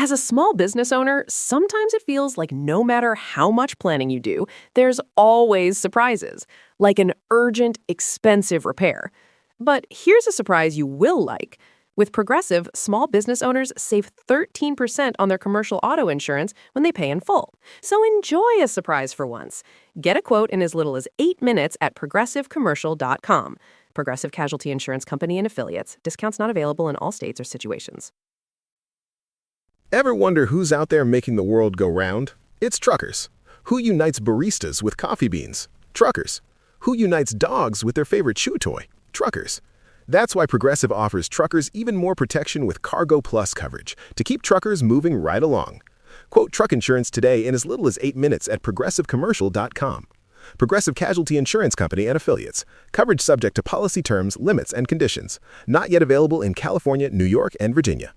As a small business owner, sometimes it feels like no matter how much planning you do, there's always surprises, like an urgent, expensive repair. But here's a surprise you will like. With Progressive, small business owners save 13% on their commercial auto insurance when they pay in full. So enjoy a surprise for once. Get a quote in as little as 8 minutes at progressivecommercial.com. Progressive Casualty Insurance Company and Affiliates. Discounts not available in all states or situations. Ever wonder who's out there making the world go round? It's truckers. Who unites baristas with coffee beans? Truckers. Who unites dogs with their favorite chew toy? Truckers. That's why Progressive offers truckers even more protection with Cargo Plus coverage to keep truckers moving right along. Quote truck insurance today in as little as 8 minutes at progressivecommercial.com. Progressive Casualty Insurance Company and Affiliates. Coverage subject to policy terms, limits, and conditions. Not yet available in California, New York, and Virginia.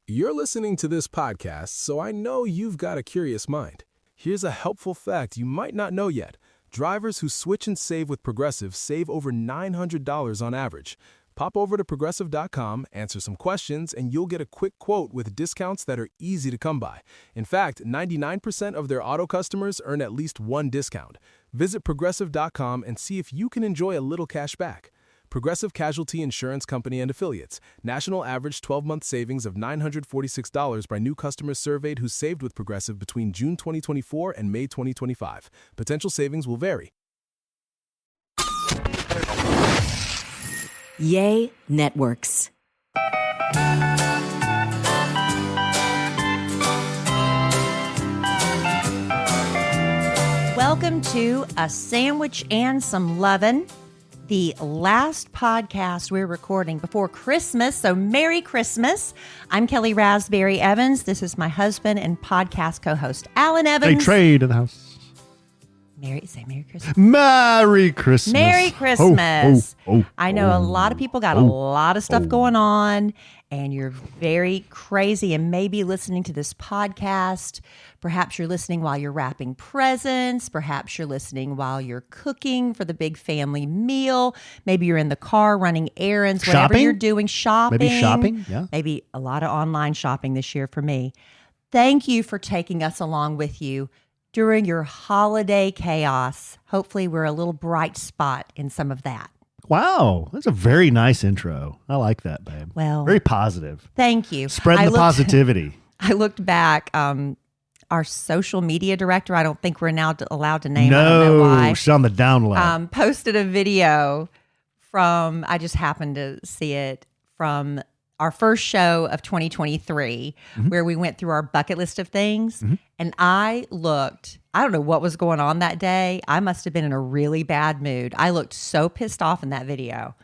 You're listening to this podcast, so I know you've got a curious mind. Here's a helpful fact you might not know yet. Drivers who switch and save with Progressive save over $900 on average. Pop over to Progressive.com, answer some questions, and you'll get a quick quote with discounts that are easy to come by. In fact, 99% of their auto customers earn at least one discount. Visit Progressive.com and see if you can enjoy a little cash back. Progressive Casualty Insurance Company and Affiliates. National average 12-month savings of $946 by new customers surveyed who saved with Progressive between June 2024 and May 2025. Potential savings will vary. Yay Networks. Welcome to A Sandwich and Some Lovin', the last podcast we're recording before Christmas, so Merry Christmas. I'm Kelly Raspberry Evans. This is my husband and podcast co-host, Alan Evans. They trade in the house. Say Merry Christmas. Merry Christmas. Merry Christmas. Oh, I know a lot of people got a lot of stuff going on, and you're very crazy and maybe listening to this podcast. Perhaps you're listening while you're wrapping presents. Perhaps you're listening while you're cooking for the big family meal. Maybe you're in the car running errands, whatever you're doing, shopping. Maybe shopping, yeah. Maybe a lot of online shopping this year for me. Thank you for taking us along with you during your holiday chaos. Hopefully we're a little bright spot in some of that. Wow, that's a very nice intro. I like that, babe. Well, very positive. Thank you. Spreading the positivity. I looked back. Our social media director, I don't think we're now allowed to name. No, I don't know why. she's on the down low. Posted a video from, I just happened to see it, from our first show of 2023, where we went through our bucket list of things. And I don't know what was going on that day. I must have been in a really bad mood. I looked so pissed off in that video.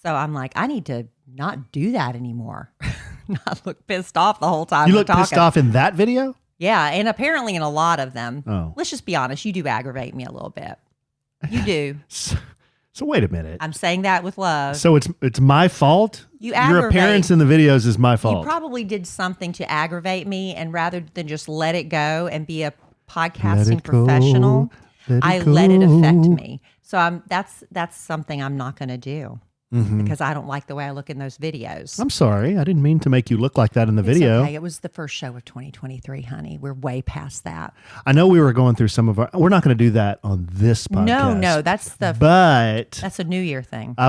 So I'm like, I need to not do that anymore. Not look pissed off the whole time. You look pissed off in that video? Yeah, and apparently in a lot of them. Oh. Let's just be honest, you do aggravate me a little bit. You do. So wait a minute. I'm saying that with love. So it's my fault? Your appearance in the videos is my fault. You probably did something to aggravate me, and rather than just let it go and be a podcasting professional, I let it affect me. So that's something I'm not going to do. Because I don't like the way I look in those videos. I'm sorry. I didn't mean to make you look like that in the video. Okay. It was the first show of 2023, honey. We're way past that. I know we were going through some of our... We're not going to do that on this podcast. No. That's a New Year thing. I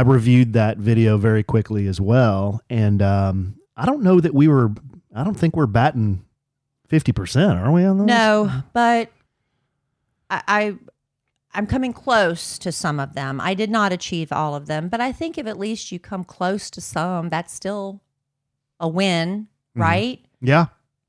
reviewed that video very quickly as well. And I don't know that I don't think we're batting 50%. Are we on those? No, but I'm coming close to some of them. I did not achieve all of them, but I think if at least you come close to some, that's still a win, right? Yeah.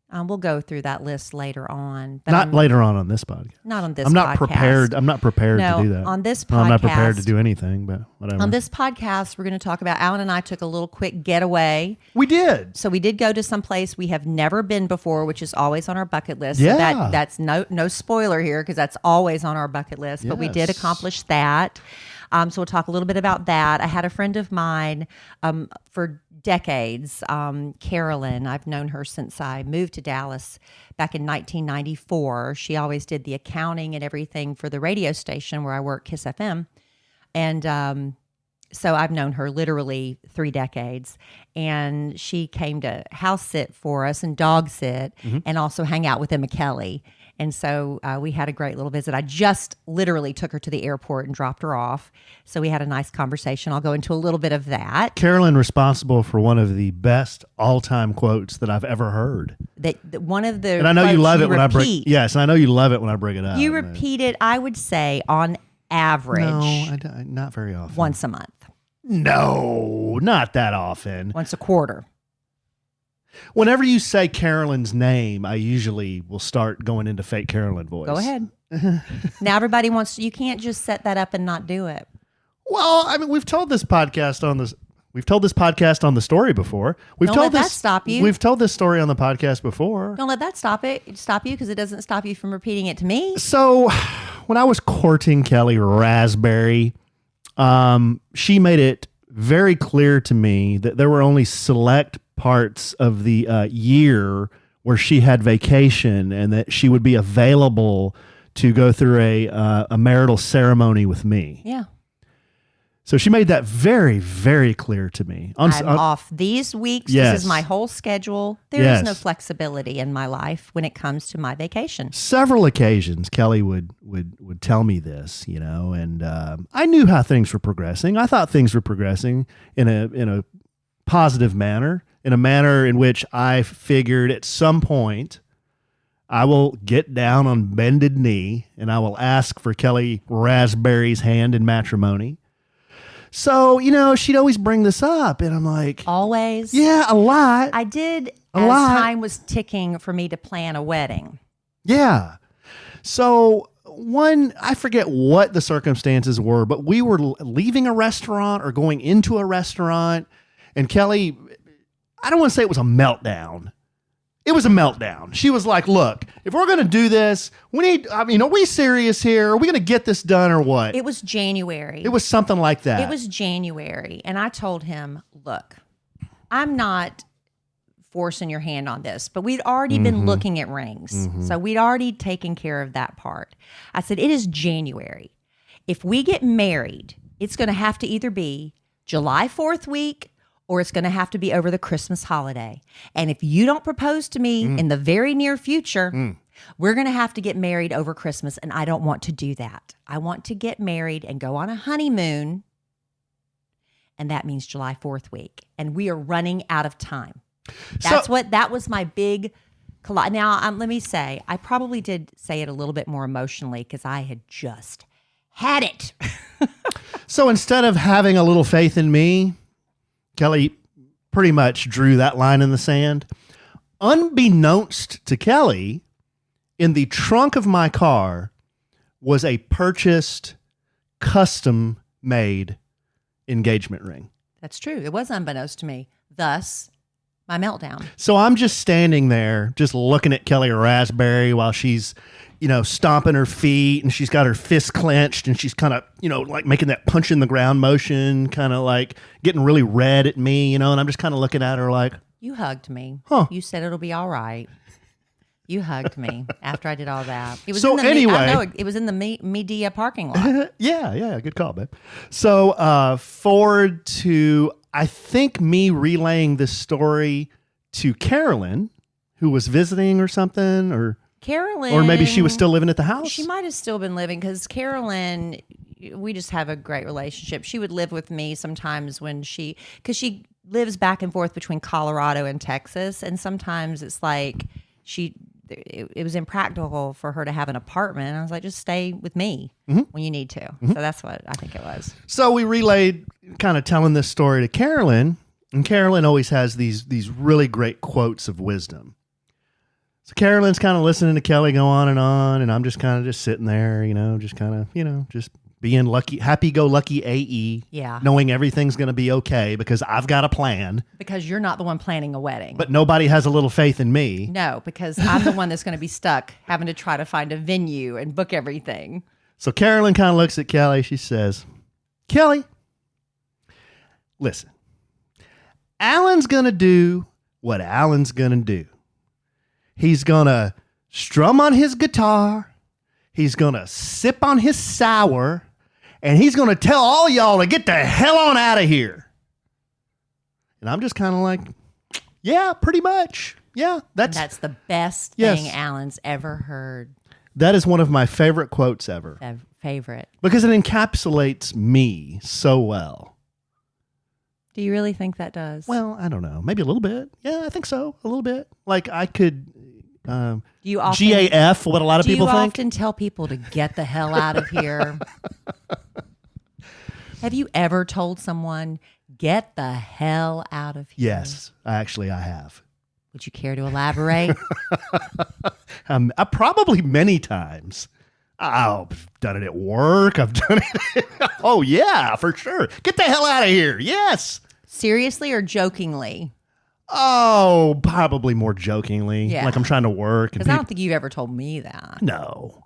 We'll go through that list later on. But Not later on this podcast. Not on this podcast. I'm not prepared to do that. On this podcast. Well, I'm not prepared to do anything, but whatever. On this podcast, we're going to talk about, Alan and I took a little quick getaway. We did. So we did go to some place we have never been before, which is always on our bucket list. Yeah. So that's no spoiler here, because that's always on our bucket list. But we did accomplish that. So we'll talk a little bit about that. I had a friend of mine for decades, Carolyn. I've known her since I moved to Dallas back in 1994. She always did the accounting and everything for the radio station where I work, Kiss FM. And So I've known her literally 3 decades, and she came to house sit for us and dog sit and also hang out with Emma Kelly. And so we had a great little visit. I just literally took her to the airport and dropped her off. So we had a nice conversation. I'll go into a little bit of that. Carolyn responsible for one of the best all-time quotes that I've ever heard. That one of the And I know you love it when I repeat. bring. Yes, and I know you love it when I bring it up. You repeat it, I would say, on average, No, not very often. once a month, No, not that often. once a quarter. Whenever you say Carolyn's name, I usually will start going into fake Carolyn voice. Go ahead. Now everybody wants. You can't just set that up and not do it. Well, I mean, we've told this podcast on this. We've told this podcast on the story before. We've Don't told let this. that stop you. We've told this story on the podcast before. Don't let that stop you because it doesn't stop you from repeating it to me. So, when I was courting Kelly Raspberry, she made it very clear to me that there were only select parts of the year where she had vacation and that she would be available to go through a marital ceremony with me. Yeah. So she made that very, very clear to me. I'm off these weeks. Yes. This is my whole schedule. There is no flexibility in my life when it comes to my vacation. Several occasions, Kelly would tell me this, you know, and I knew how things were progressing. I thought things were progressing in a positive manner, in a manner in which I figured at some point I will get down on bended knee and I will ask for Kelly Raspberry's hand in matrimony. So, you know, she'd always bring this up, and I'm like, Always. yeah, a lot. I did A as lot. time was ticking for me to plan a wedding. Yeah. So I forget what the circumstances were, but we were leaving a restaurant or going into a restaurant, and Kelly, I don't want to say it was a meltdown. It was a meltdown. She was like, look, if we're going to do this, are we serious here? Are we going to get this done or what? It was January. It was something like that. It was January. And I told him, look, I'm not forcing your hand on this, but we'd already been looking at rings. So we'd already taken care of that part. I said, it is January. If we get married, it's going to have to either be July 4th week or it's going to have to be over the Christmas holiday. And if you don't propose to me in the very near future, we're going to have to get married over Christmas, and I don't want to do that. I want to get married and go on a honeymoon, and that means July 4th week. And we are running out of time. That was my big collide. Now, let me say, I probably did say it a little bit more emotionally because I had just had it. So instead of having a little faith in me, Kelly pretty much drew that line in the sand. Unbeknownst to Kelly, in the trunk of my car was a purchased, custom-made engagement ring. That's true. It was unbeknownst to me. Thus, my meltdown. So I'm just standing there, just looking at Kelly Raspberry while she's, you know, stomping her feet and she's got her fists clenched and she's kind of, you know, like making that punch in the ground motion, kind of like getting really red at me, you know, and I'm just kind of looking at her like, You hugged me. Huh. You said it'll be all right. You hugged me after I did all that. It was So in the anyway- I know it was in the Media parking lot. yeah, good call, babe. So forward to, I think, me relaying this story to Carolyn, who was visiting or something, or maybe she was still living at the house. She might have still been living because Carolyn, we just have a great relationship. She would live with me sometimes because she lives back and forth between Colorado and Texas. And sometimes it's like it was impractical for her to have an apartment. I was like, just stay with me when you need to. So that's what I think it was. So we relayed kind of telling this story to Carolyn, and Carolyn always has these really great quotes of wisdom. So Carolyn's kind of listening to Kelly go on, and I'm just kind of just sitting there, you know, just kind of, you know, just being lucky, happy-go-lucky AE, Yeah. knowing everything's going to be okay because I've got a plan, Because you're not the one planning a wedding. but nobody has a little faith in me. No, because I'm the one that's going to be stuck having to try to find a venue and book everything. So Carolyn kind of looks at Kelly. She says, Kelly, listen, Alan's going to do what Alan's going to do. He's going to strum on his guitar. He's going to sip on his sour. and he's going to tell all y'all to get the hell on out of here. And I'm just kind of like, yeah, pretty much. Yeah, That's the best thing Alan's ever heard. That is one of my favorite quotes ever. Favorite. Because it encapsulates me so well. Do you really think that does? Well, I don't know. Maybe a little bit. Yeah, I think so. A little bit. Like I could do you often, GAF, what a lot of people think. Do you often tell people to get the hell out of here? Have you ever told someone, get the hell out of here? Yes, I have. Would you care to elaborate? I probably many times. I've done it at work. I've done it. Oh, yeah, for sure. Get the hell out of here. Yes. Seriously or jokingly? Oh, probably more jokingly. Yeah. Like I'm trying to work. Because I don't think you've ever told me that. No.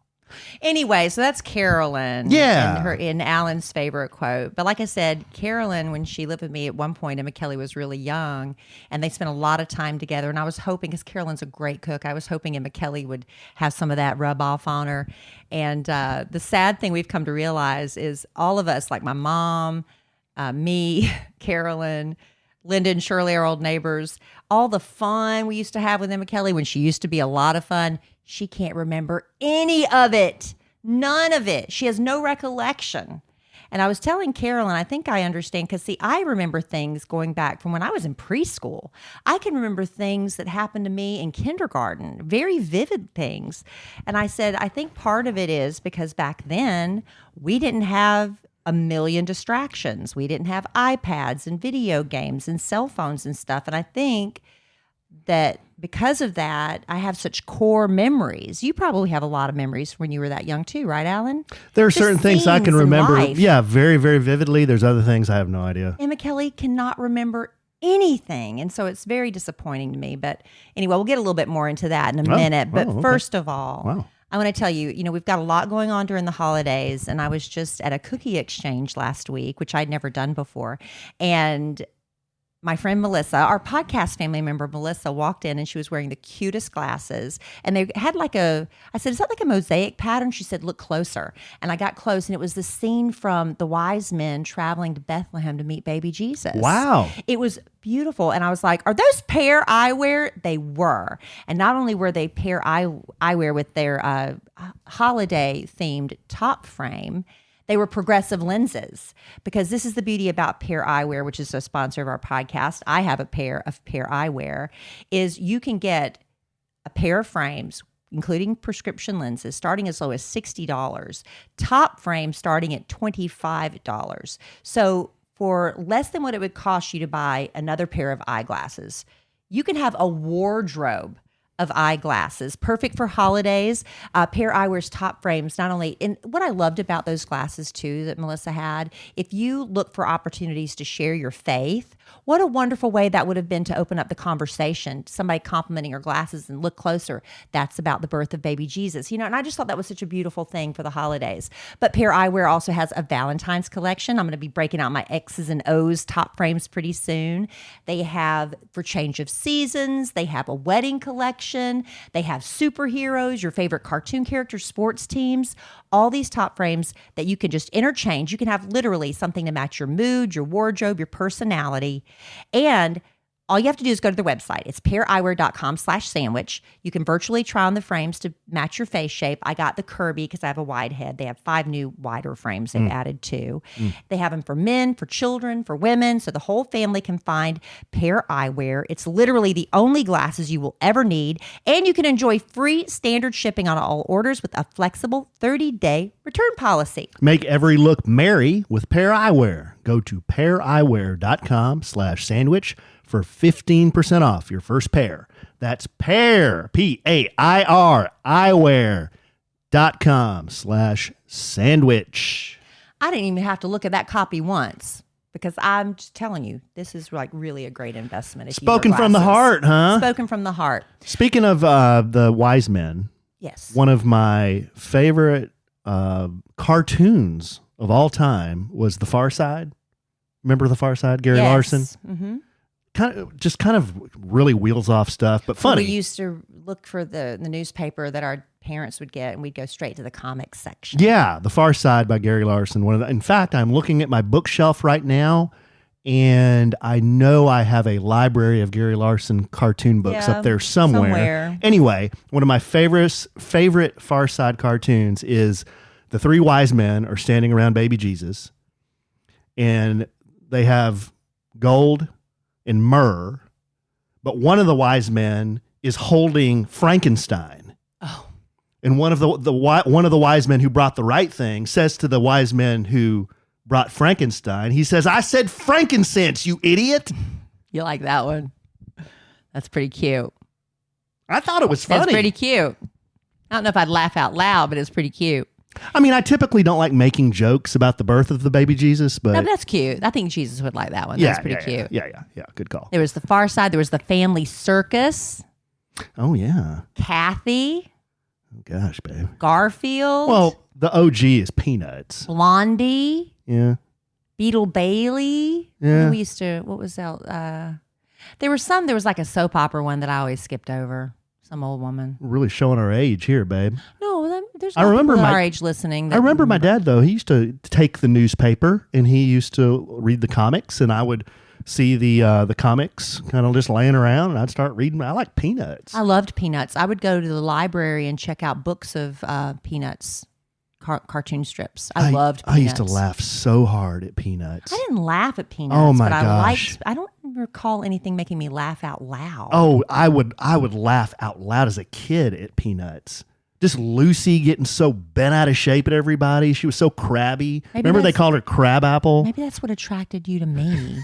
Anyway, so that's Carolyn. Yeah. In Alan's favorite quote. But like I said, Carolyn, when she lived with me at one point, and Kelly was really young, and they spent a lot of time together. And I was hoping, because Carolyn's a great cook, I was hoping Kelly would have some of that rub off on her. And the sad thing we've come to realize is all of us, like my mom, me, Carolyn, Linda and Shirley, our old neighbors, all the fun we used to have with Kelly when she used to be a lot of fun, she can't remember any of it. None of it. She has no recollection. And I was telling Carolyn, I think I understand, because see, I remember things going back from when I was in preschool. I can remember things that happened to me in kindergarten, very vivid things. And I said, I think part of it is because back then we didn't have a million distractions. We didn't have iPads and video games and cell phones and stuff. And I think that because of that, I have such core memories. You probably have a lot of memories when you were that young too, right, Alan? There are certain things I can remember. Yeah, very, very vividly. There's other things I have no idea. And Kelly cannot remember anything. And so it's very disappointing to me. But anyway, we'll get a little bit more into that in a minute. But okay. First of all, I want to tell you, we've got a lot going on during the holidays. And I was just at a cookie exchange last week, which I'd never done before. And my friend Melissa, our podcast family member Melissa, walked in and she was wearing the cutest glasses. And they had I said, is that like a mosaic pattern? She said, look closer. And I got close, and it was the scene from the wise men traveling to Bethlehem to meet baby Jesus. Wow. It was beautiful. And I was like, are those Pear Eyewear? They were. And not only were they Pear Eyewear with their holiday themed top frame, they were progressive lenses, because this is the beauty about Pear Eyewear, which is a sponsor of our podcast. I have a pair of Pear Eyewear, is you can get a pair of frames, including prescription lenses, starting as low as $60, top frame starting at $25. So for less than what it would cost you to buy another pair of eyeglasses, you can have a wardrobe of eyeglasses, perfect for holidays. Pear Eyewear's top frames, not only, and what I loved about those glasses too that Melissa had, if you look for opportunities to share your faith, what a wonderful way that would have been to open up the conversation. Somebody complimenting your glasses, and look closer. That's about the birth of baby Jesus. And I just thought that was such a beautiful thing for the holidays. But Pear Eyewear also has a Valentine's collection. I'm going to be breaking out my X's and O's top frames pretty soon. They have for change of seasons. They have a wedding collection. They have superheroes, your favorite cartoon characters, sports teams, all these top frames that you can just interchange. You can have literally something to match your mood, your wardrobe, your personality. And all you have to do is go to their website. It's peareyewear.com/sandwich. You can virtually try on the frames to match your face shape. I got the Kirby because I have a wide head. They have 5 new wider frames they've added too. They have them for men, for children, for women, so the whole family can find Pear Eyewear. It's literally the only glasses you will ever need, and you can enjoy free standard shipping on all orders with a flexible 30-day return policy. Make every look merry with Pear Eyewear. Go to peareyewear.com/sandwich for 15% off your first pair. That's Pear, P-A-I-R, eyewear.com/sandwich. I didn't even have to look at that copy once, because I'm just telling you, this is like really a great investment. If Spoken from the heart, huh? Spoken from the heart. Speaking of the wise men, yes, one of my favorite cartoons of all time was The Far Side. Remember The Far Side? Gary Larson? Mm-hmm. Kind of really wheels off stuff, but funny. We used to look for the newspaper that our parents would get, and we'd go straight to the comics section. Yeah, The Far Side by Gary Larson. In fact, I'm looking at my bookshelf right now, and I know I have a library of Gary Larson cartoon books up there somewhere. Anyway, one of my favorite Far Side cartoons is the three wise men are standing around baby Jesus, and they have gold and myrrh, but one of the wise men is holding Frankenstein. Oh. And one of the wise men who brought the right thing says to the wise men who brought Frankenstein, he says, "I said frankincense, you idiot." You like that one? That's pretty cute. I thought it was funny. That's pretty cute. I don't know if I'd laugh out loud, but it's pretty cute. I mean, I typically don't like making jokes about the birth of the baby Jesus, but... No, but that's cute. I think Jesus would like that one. That's pretty cute. Yeah. Good call. There was The Far Side. There was The Family Circus. Oh, yeah. Kathy. Oh, gosh, babe. Garfield. Well, the OG is Peanuts. Blondie. Yeah. Beetle Bailey. Yeah. We used to, what was that? There was like a soap opera one that I always skipped over. Some old woman. We're really showing our age here, babe. No, there's I remember people our age listening. I remember my dad, though. He used to take the newspaper and he used to read the comics, and I would see the comics kind of just laying around, and I'd start reading. I like Peanuts. I loved Peanuts. I would go to the library and check out books of Peanuts cartoon strips. I loved Peanuts. I used to laugh so hard at Peanuts. I didn't laugh at Peanuts, Oh my but gosh. I don't recall anything making me laugh out loud. Oh, I would laugh out loud as a kid at Peanuts. Just Lucy getting so bent out of shape at everybody. She was so crabby. Remember they called her Crab Apple? Maybe that's what attracted you to me.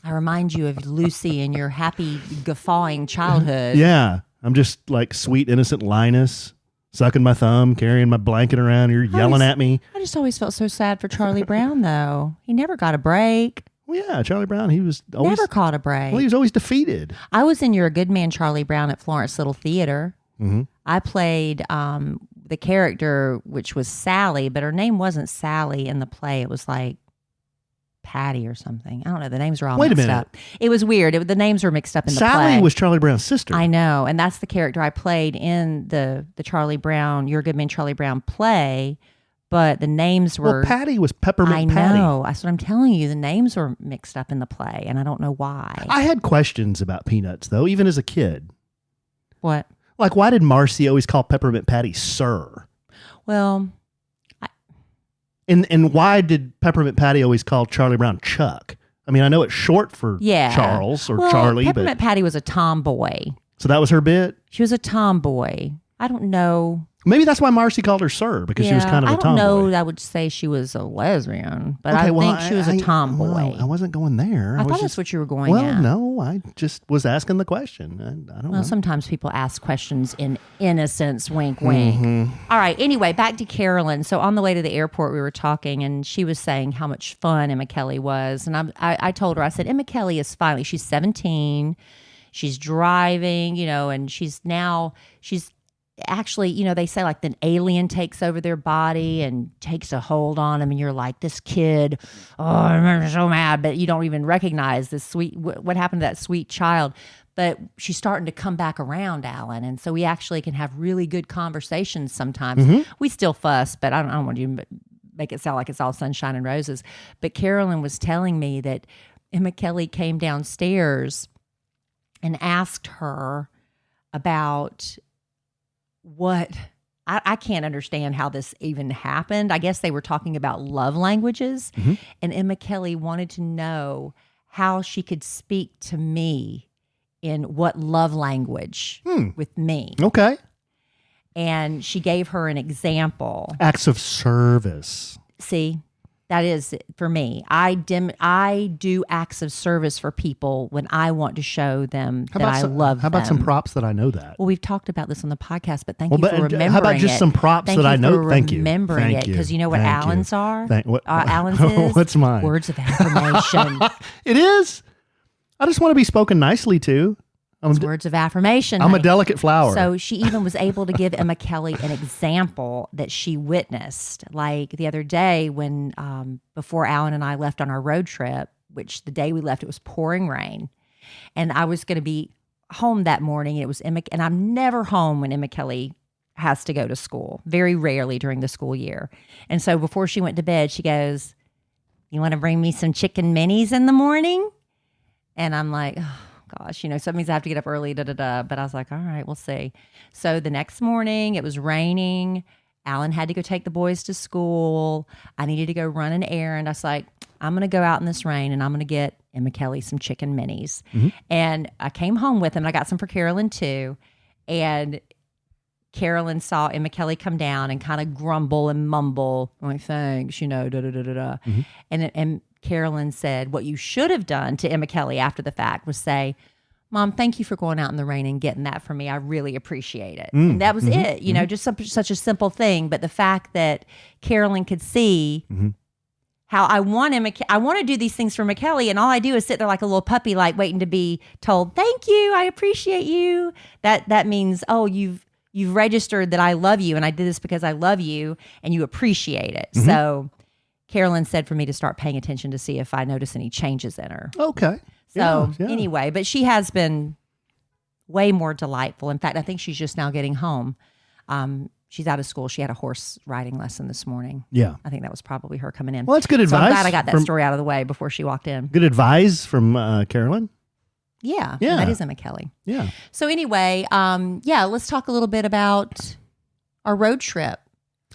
I remind you of Lucy and your happy, guffawing childhood. Yeah. I'm just like sweet, innocent Linus, sucking my thumb, carrying my blanket around. You're yelling at me. I just always felt so sad for Charlie Brown, though. He never got a break. Well, yeah, Charlie Brown, he was always... Never caught a break. Well, he was always defeated. I was in You're a Good Man, Charlie Brown at Florence Little Theater. Mm-hmm. I played the character, which was Sally, but her name wasn't Sally in the play. It was like Patty or something. I don't know. The names were all mixed up. It was weird. The names were mixed up in the play. Sally was Charlie Brown's sister. I know. And that's the character I played in the Charlie Brown, You're a Good Man, Charlie Brown play. But the names were... Well, Patty was Peppermint Patty. I know. That's what I'm telling you. The names were mixed up in the play, and I don't know why. I had questions about Peanuts, though, even as a kid. What? Like, why did Marcy always call Peppermint Patty Sir? Well... And why did Peppermint Patty always call Charlie Brown Chuck? I mean, I know it's short for Charles or Charlie. Peppermint Patty was a tomboy. So that was her bit? She was a tomboy. I don't know. Maybe that's why Marcy called her Sir, because she was kind of a tomboy. I don't know. I would say she was a lesbian, but I think she was a tomboy. Well, I wasn't going there. I thought that's what you were going at. Well, no, I just was asking the question. I don't know. Sometimes people ask questions in innocence, wink, wink. Mm-hmm. All right. Anyway, back to Carolyn. So on the way to the airport, we were talking, and she was saying how much fun Emma Kelly was. And I told her, I said, Emma Kelly is finally, she's 17. She's driving, and she's actually, they say like the alien takes over their body and takes a hold on them, and you're like, this kid, I'm so mad, but you don't even recognize this what happened to that sweet child. But she's starting to come back around, Alan, and so we actually can have really good conversations sometimes. Mm-hmm. We still fuss, but I don't want to make it sound like it's all sunshine and roses. But Carolyn was telling me that Emma Kelly came downstairs and asked her about what I can't understand how this even happened. I guess they were talking about love languages, mm-hmm. and Emma Kelly wanted to know how she could speak to me in what love language with me. Okay. And she gave her an example. Acts of service. See, that is for me. I do acts of service for people when I want to show them that I love them. How about some props that I know that? Well, we've talked about this on the podcast, but thank you for remembering it. How about just some props that I know? Thank you. Remembering it, because you know what Allen's are? Allen's is? What's mine? Words of affirmation. It is? I just want to be spoken nicely to. Words of affirmation. I'm a delicate flower. So she even was able to give Emma Kelly an example that she witnessed. Like the other day when, before Alan and I left on our road trip, which the day we left, it was pouring rain. And I was going to be home that morning. And it was Emma, and I'm never home when Emma Kelly has to go to school, very rarely during the school year. And so before she went to bed, she goes, "You want to bring me some chicken minis in the morning?" And I'm like, oh, gosh, so that means I have to get up early, But I was like, all right, we'll see. So the next morning, it was raining. Alan had to go take the boys to school. I needed to go run an errand. I was like, I'm going to go out in this rain and I'm going to get Emma Kelly some chicken minis. And I came home with them. And I got some for Carolyn too. And Carolyn saw Emma Kelly come down and kind of grumble and mumble, like, thanks, And Carolyn said, what you should have done to Emma Kelly after the fact was say, "Mom, thank you for going out in the rain and getting that for me. I really appreciate it." And that was it, just such a simple thing. But the fact that Carolyn could see how I want I want to do these things for McKelly, and all I do is sit there like a little puppy, like waiting to be told, "Thank you, I appreciate you." That means, oh, you've registered that I love you, and I did this because I love you, and you appreciate it. So Carolyn said for me to start paying attention to see if I notice any changes in her. Okay. So Yeah. anyway, but she has been way more delightful. In fact, I think she's just now getting home. She's out of school. She had a horse riding lesson this morning. Yeah. I think that was probably her coming in. Well, that's good So I'm advice. glad I got that story out of the way before she walked in. Good advice from Carolyn. Yeah. Yeah. That is Emma Kelly. Yeah. So anyway, let's talk a little bit about our road trip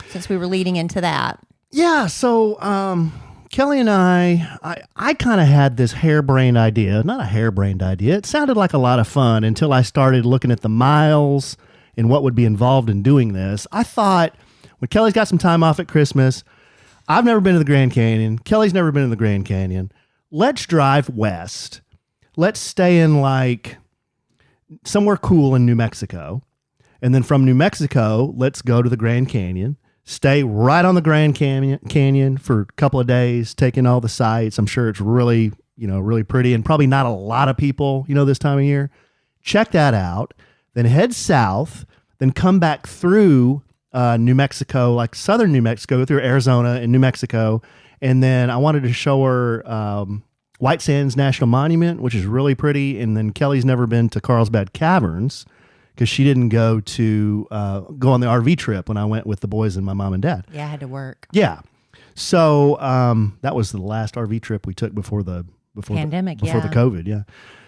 since we were leading into that. Yeah. So Kelly and I kind of had this harebrained idea. Not a harebrained idea. It sounded like a lot of fun until I started looking at the miles and what would be involved in doing this. I thought, when Kelly's got some time off at Christmas, I've never been to the Grand Canyon. Kelly's never been to the Grand Canyon. Let's drive west. Let's stay in like somewhere cool in New Mexico. And then from New Mexico, let's go to the Grand Canyon. Stay right on the Grand Canyon for a couple of days, taking all the sights. I'm sure it's really, really pretty and probably not a lot of people, this time of year. Check that out. Then head south, then come back through New Mexico, like southern New Mexico, through Arizona and New Mexico. And then I wanted to show her White Sands National Monument, which is really pretty. And then Kelly's never been to Carlsbad Caverns because she didn't go on the RV trip when I went with the boys and my mom and dad. Yeah, I had to work. Yeah. So that was the last RV trip we took before the Pandemic, the COVID. Yeah.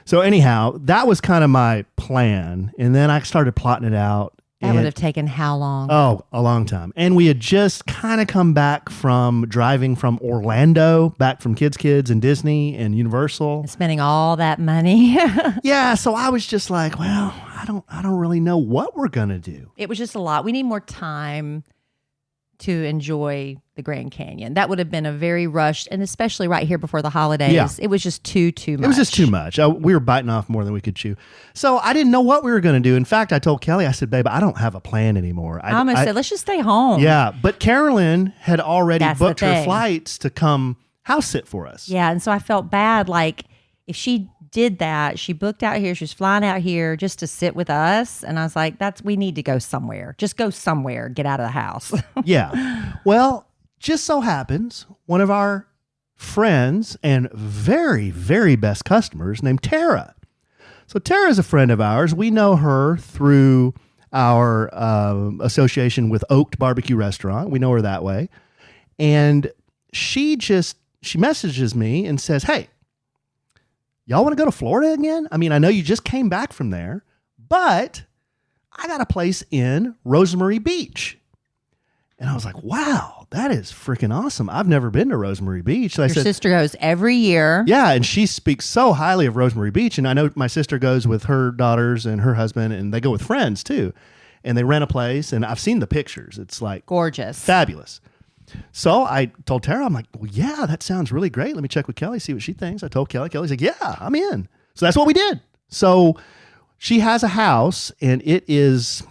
So anyhow, that was kind of my plan. And then I started plotting it out. That would have taken how long? Oh, a long time. And we had just kind of come back from driving from Orlando, back from Kids and Disney and Universal. And spending all that money. Yeah. So I was just like, well, I don't really know what we're going to do. It was just a lot. We need more time to enjoy the Grand Canyon. That would have been a very rushed, and especially right here before the holidays, Yeah. It was just too much. It was just too much. We were biting off more than we could chew. So I didn't know what we were going to do. In fact, I told Kelly, I said, babe, I don't have a plan anymore. I almost said, let's just stay home. Yeah. But Carolyn had already That's the booked her thing. flights to come house sit for us. Yeah, and so I felt bad. Like, if she did that, she booked out here, she was flying out here just to sit with us. And I was like, we need to go somewhere. Just go somewhere. Get out of the house. Yeah. Well, just so happens one of our friends and very, very best customers named Tara. So Tara's a friend of ours. We know her through our association with Oaked Barbecue Restaurant. We know her that way. And she messages me and says, hey, y'all want to go to Florida again? I mean, I know you just came back from there, but I got a place in Rosemary Beach. And I was like, wow, that is freaking awesome. I've never been to Rosemary Beach. So I Your said, sister goes every year. yeah, and she speaks so highly of Rosemary Beach. And I know my sister goes with her daughters and her husband, and they go with friends too. And they rent a place, and I've seen the pictures. It's like Gorgeous. fabulous. So I told Tara, I'm like, well, yeah, that sounds really great. Let me check with Kelly, see what she thinks. I told Kelly. Kelly's like, yeah, I'm in. So that's what we did. So she has a house, and it is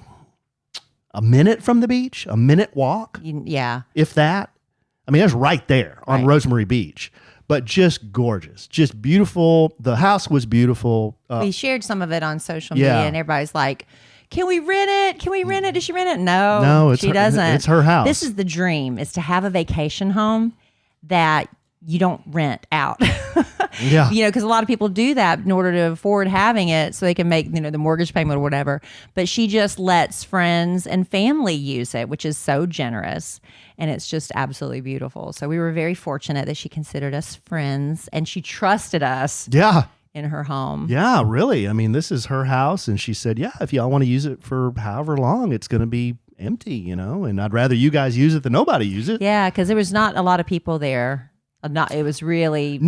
a minute from the beach, a minute walk, Yeah. if that. I mean, it's right there on Right. Rosemary Beach, but just gorgeous, just beautiful. The house was beautiful. We shared some of it on social yeah. media, and everybody's like, can we rent it? Can we rent it? Does she rent it? No, she doesn't. It's her house. This is the dream, is to have a vacation home that you don't rent out. Yeah. Because a lot of people do that in order to afford having it so they can make, the mortgage payment or whatever. But she just lets friends and family use it, which is so generous. And it's just absolutely beautiful. So we were very fortunate that she considered us friends and she trusted us Yeah. in her home. Yeah, really. I mean, this is her house. And she said, yeah, if y'all want to use it for however long, it's going to be empty, and I'd rather you guys use it than nobody use it. Yeah, because there was not a lot of people there. It was really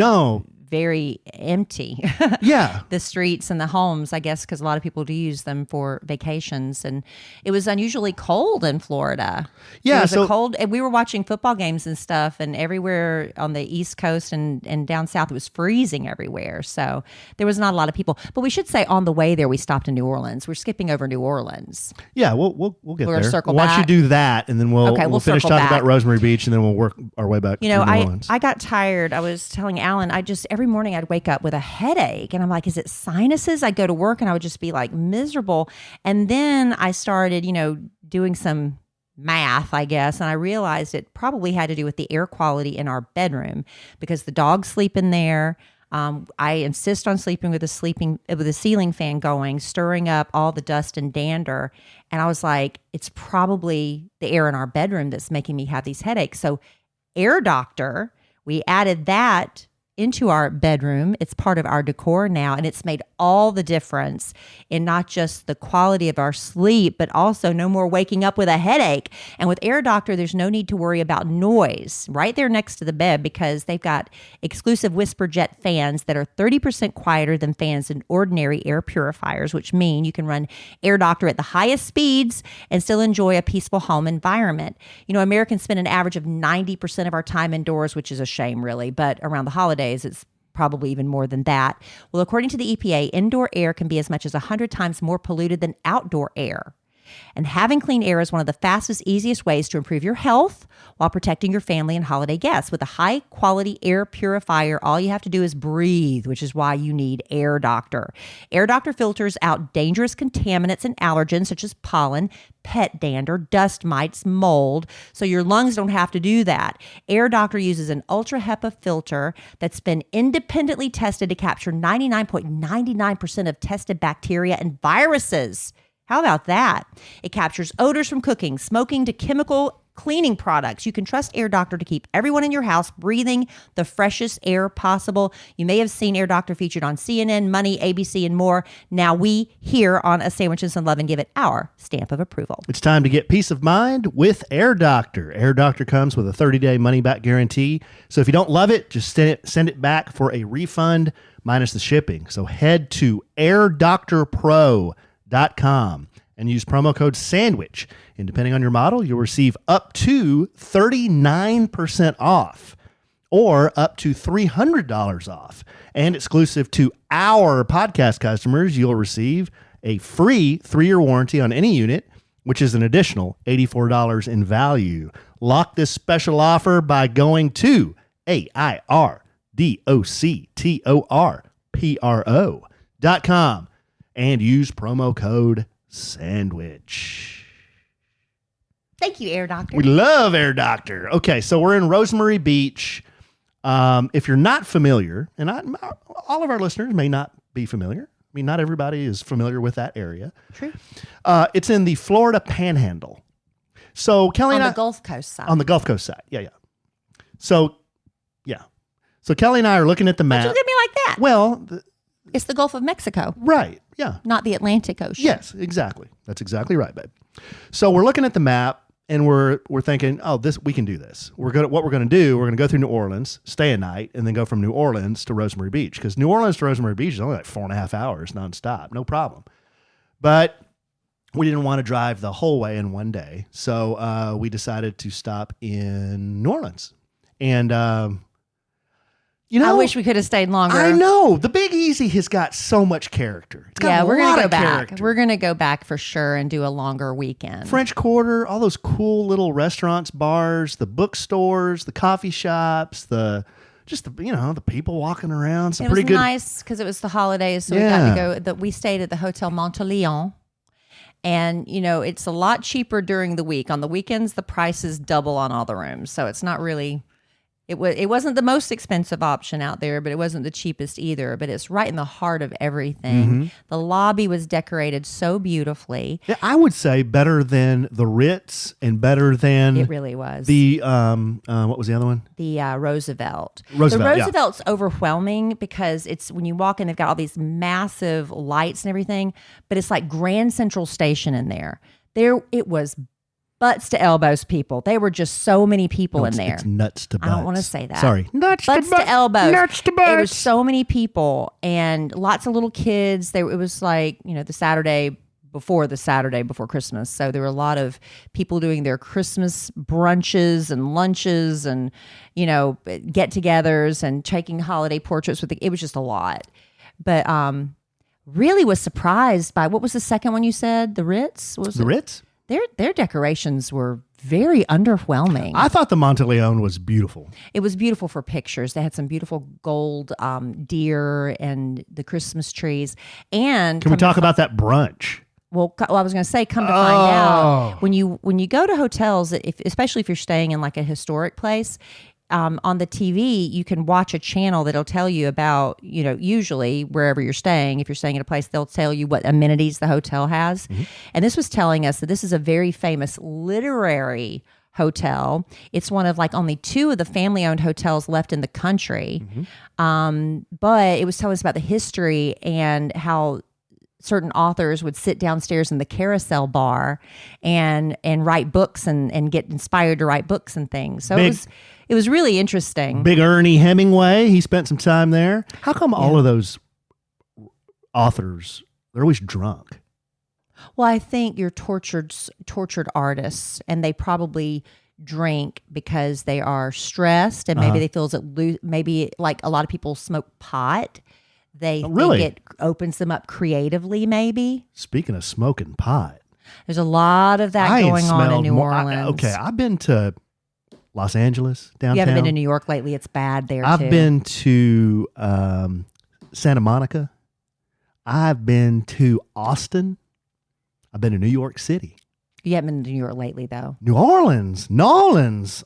very empty. Yeah. The streets and the homes, I guess, because a lot of people do use them for vacations. And it was unusually cold in Florida. Yeah. It was a cold, and we were watching football games and stuff, and everywhere on the East Coast and down south, it was freezing everywhere. So there was not a lot of people. But we should say on the way there, we stopped in New Orleans. We're skipping over New Orleans. Yeah, we'll get We're there. circle Why don't you back. do that, and then we'll finish circle talking back. about Rosemary Beach, and then we'll work our way back to New Orleans. I got tired. I was telling Alan, every morning I'd wake up with a headache, and I'm like, is it sinuses? I'd go to work and I would just be like miserable. And then I started, doing some math, I guess, and I realized it probably had to do with the air quality in our bedroom because the dogs sleep in there. I insist on sleeping with a ceiling fan going, stirring up all the dust and dander. And I was like, it's probably the air in our bedroom that's making me have these headaches. So Air Doctor, we added that into our bedroom. It's part of our decor now, and it's made all the difference in not just the quality of our sleep, but also no more waking up with a headache. And with Air Doctor, there's no need to worry about noise right there next to the bed because they've got exclusive whisper jet fans that are 30% quieter than fans in ordinary air purifiers, which mean you can run Air Doctor at the highest speeds and still enjoy a peaceful home environment. Americans spend an average of 90% of our time indoors, which is a shame, really, but around the holidays, it's probably even more than that. Well, according to the EPA, indoor air can be as much as 100 times more polluted than outdoor air. And having clean air is one of the fastest, easiest ways to improve your health while protecting your family and holiday guests. With a high-quality air purifier, all you have to do is breathe, which is why you need Air Doctor. Air Doctor filters out dangerous contaminants and allergens such as pollen, pet dander, dust mites, mold, so your lungs don't have to do that. Air Doctor uses an Ultra HEPA filter that's been independently tested to capture 99.99% of tested bacteria and viruses. How about that? It captures odors from cooking, smoking to chemical cleaning products. You can trust Air Doctor to keep everyone in your house breathing the freshest air possible. You may have seen Air Doctor featured on CNN, Money, ABC, and more. Now we here on A Sandwiches and Love and give it our stamp of approval. It's time to get peace of mind with Air Doctor. Air Doctor comes with a 30-day money-back guarantee. So if you don't love it, just send it back for a refund minus the shipping. So head to airdoctorpro.com and use promo code SANDWICH. And depending on your model, you'll receive up to 39% off or up to $300 off. And exclusive to our podcast customers, you'll receive a free 3-year warranty on any unit, which is an additional $84 in value. Lock this special offer by going to airdoctorpro.com and use promo code SANDWICH. Thank you, Air Doctor. We love Air Doctor. Okay, so we're in Rosemary Beach. If you're not familiar, and all of our listeners may not be familiar. I mean, not everybody is familiar with that area. True. It's in the Florida Panhandle. So Kelly On and the Gulf Coast side. on the Gulf Coast side. Yeah. So Kelly and I are looking at the map. Don't you look at me like that? Well, It's the Gulf of Mexico, right. Yeah. not the Atlantic Ocean. Yes, exactly. That's exactly right, babe. So we're looking at the map and we're thinking, we can do this. What we're going to do, we're going to go through New Orleans, stay a night, and then go from New Orleans to Rosemary Beach. Because New Orleans to Rosemary Beach is only like 4.5 hours nonstop, no problem. But we didn't want to drive the whole way in one day, so we decided to stop in New Orleans. And I wish we could have stayed longer. I know. The Big Easy has got so much character. It's got we're lot gonna go of back. character. We're gonna go back for sure and do a longer weekend. French Quarter, all those cool little restaurants, bars, the bookstores, the coffee shops, the people walking around. Some It was pretty good. nice because it was the holidays, so we got to go. We stayed at the Hotel Monteleon, and it's a lot cheaper during the week. On the weekends, the prices double on all the rooms, so it's not really It wasn't the most expensive option out there, but it wasn't the cheapest either. But it's right in the heart of everything. The lobby was decorated so beautifully. Yeah, I would say better than the Ritz and better than It really was. the what was the other one? The Roosevelt. Roosevelt, The yeah. Roosevelt's overwhelming because it's when you walk in, they've got all these massive lights and everything, but it's like Grand Central Station in there. It was butts to elbows people. They were just so many people in there. It's nuts to butts. I don't want to say that. Sorry. Nuts Butts to to elbows. Nuts to butts. It was so many people and lots of little kids. It was like, the Saturday before Christmas. So there were a lot of people doing their Christmas brunches and lunches and, get-togethers and taking holiday portraits it was just a lot. But really was surprised by, what was the second one you said? The Ritz? What was The it? Ritz? Their decorations were very underwhelming. I thought the Monteleone was beautiful. It was beautiful for pictures. They had some beautiful gold deer and the Christmas trees. And Can we talk about that brunch? Well, I was going to say, come to find out, when you go to hotels, especially if you're staying in like a historic place, on the TV, you can watch a channel that'll tell you about, usually wherever you're staying, if you're staying at a place, they'll tell you what amenities the hotel has. And this was telling us that this is a very famous literary hotel. It's one of like only 2 of the family-owned hotels left in the country. But it was telling us about the history and how certain authors would sit downstairs in the carousel bar and write books and get inspired to write books and things. So it was really interesting. Big Ernie Hemingway, he spent some time there. How come all of those authors, they're always drunk? Well, I think you're tortured artists, and they probably drink because they are stressed, and maybe they feel maybe like a lot of people smoke pot. They think it opens them up creatively, maybe. Speaking of smoking pot. There's a lot of that going on in New Orleans. I've been to Los Angeles, downtown. You haven't been to New York lately. It's bad there, too. I've been to Santa Monica. I've been to Austin. I've been to New York City. You haven't been to New York lately, though. New Orleans.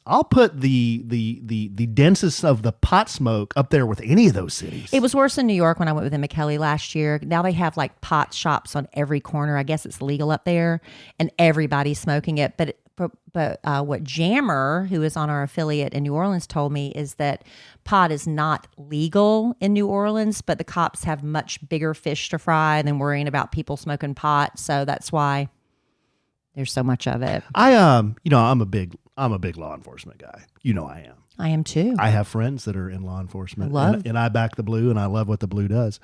I'll put the densest of the pot smoke up there with any of those cities. It was worse in New York when I went with Michaela last year. Now they have like pot shops on every corner. I guess it's legal up there, and everybody's smoking it. But what Jammer, who is on our affiliate in New Orleans, told me is that pot is not legal in New Orleans, but the cops have much bigger fish to fry than worrying about people smoking pot. So that's why there's so much of it. I'm a big law enforcement guy. I am. I am too. I have friends that are in law enforcement, Love. and I back the blue, and I love what the blue does.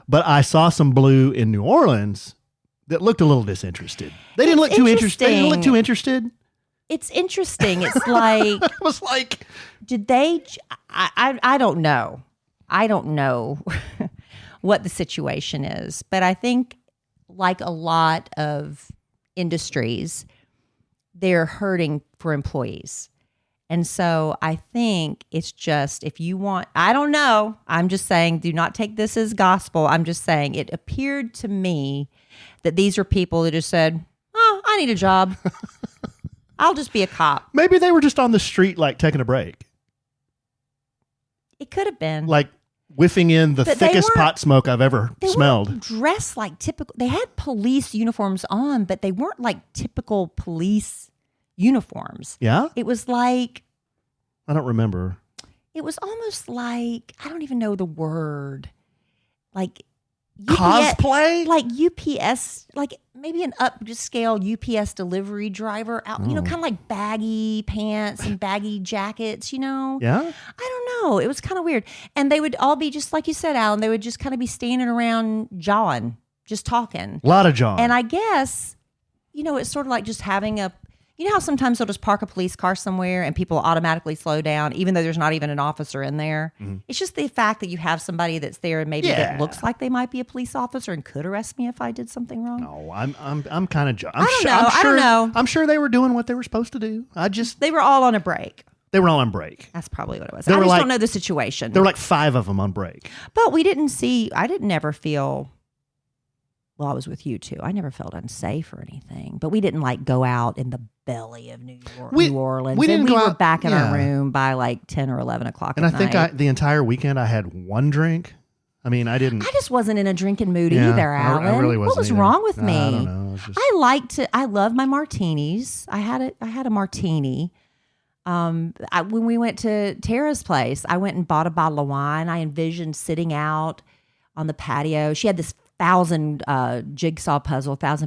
But I saw some blue in New Orleans that looked a little disinterested. They didn't look too interested. They didn't look too interested. It's interesting. It's like It was like, did they? I don't know. I don't know what the situation is, but I think like a lot of industries, they're hurting for employees. And so I think it's just, if you want, I don't know. I'm just saying, do not take this as gospel. I'm just saying it appeared to me that these are people that just said, oh, I need a job. I'll just be a cop. maybe they were just on the street, like taking a break, It could have been. like whiffing in the But they thickest weren't- pot smoke I've ever They smelled. weren't dressed like typical. They had police uniforms on, but they weren't like typical police uniforms. Yeah, It was like, I don't remember. it was almost like, I don't even know the word. Like Cosplay? Like UPS, like maybe an upscale UPS delivery driver out, kind of like baggy pants and baggy jackets, Yeah. I don't know. It was kind of weird. And they would all be just like you said, Alan, they would just kind of be standing around jawing, just talking. A lot of John. And I guess, it's sort of like just having how sometimes they'll just park a police car somewhere and people automatically slow down, even though there's not even an officer in there. It's just the fact that you have somebody that's there and maybe that looks like they might be a police officer and could arrest me if I did something wrong. No, I'm kind of. I don't know. I'm sure they were doing what they were supposed to do. They were all on a break. They were all on break. That's probably what it was. There I were just like- don't know the situation. There were like 5 of them on break. But I didn't ever feel Well, I was with you too. I never felt unsafe or anything, but we didn't like go out in the belly of New Orleans. We didn't go were out, back in yeah. our room by like 10 or 11 o'clock And at I think night. the entire weekend I had one drink. I mean, I didn't. I just wasn't in a drinking mood Yeah, either, Alan. I really wasn't what was either. wrong with me? I don't know. It was just- I love my martinis. I had a martini. When we went to Tara's place, I went and bought a bottle of wine. I envisioned sitting out on the patio. She had this 1,000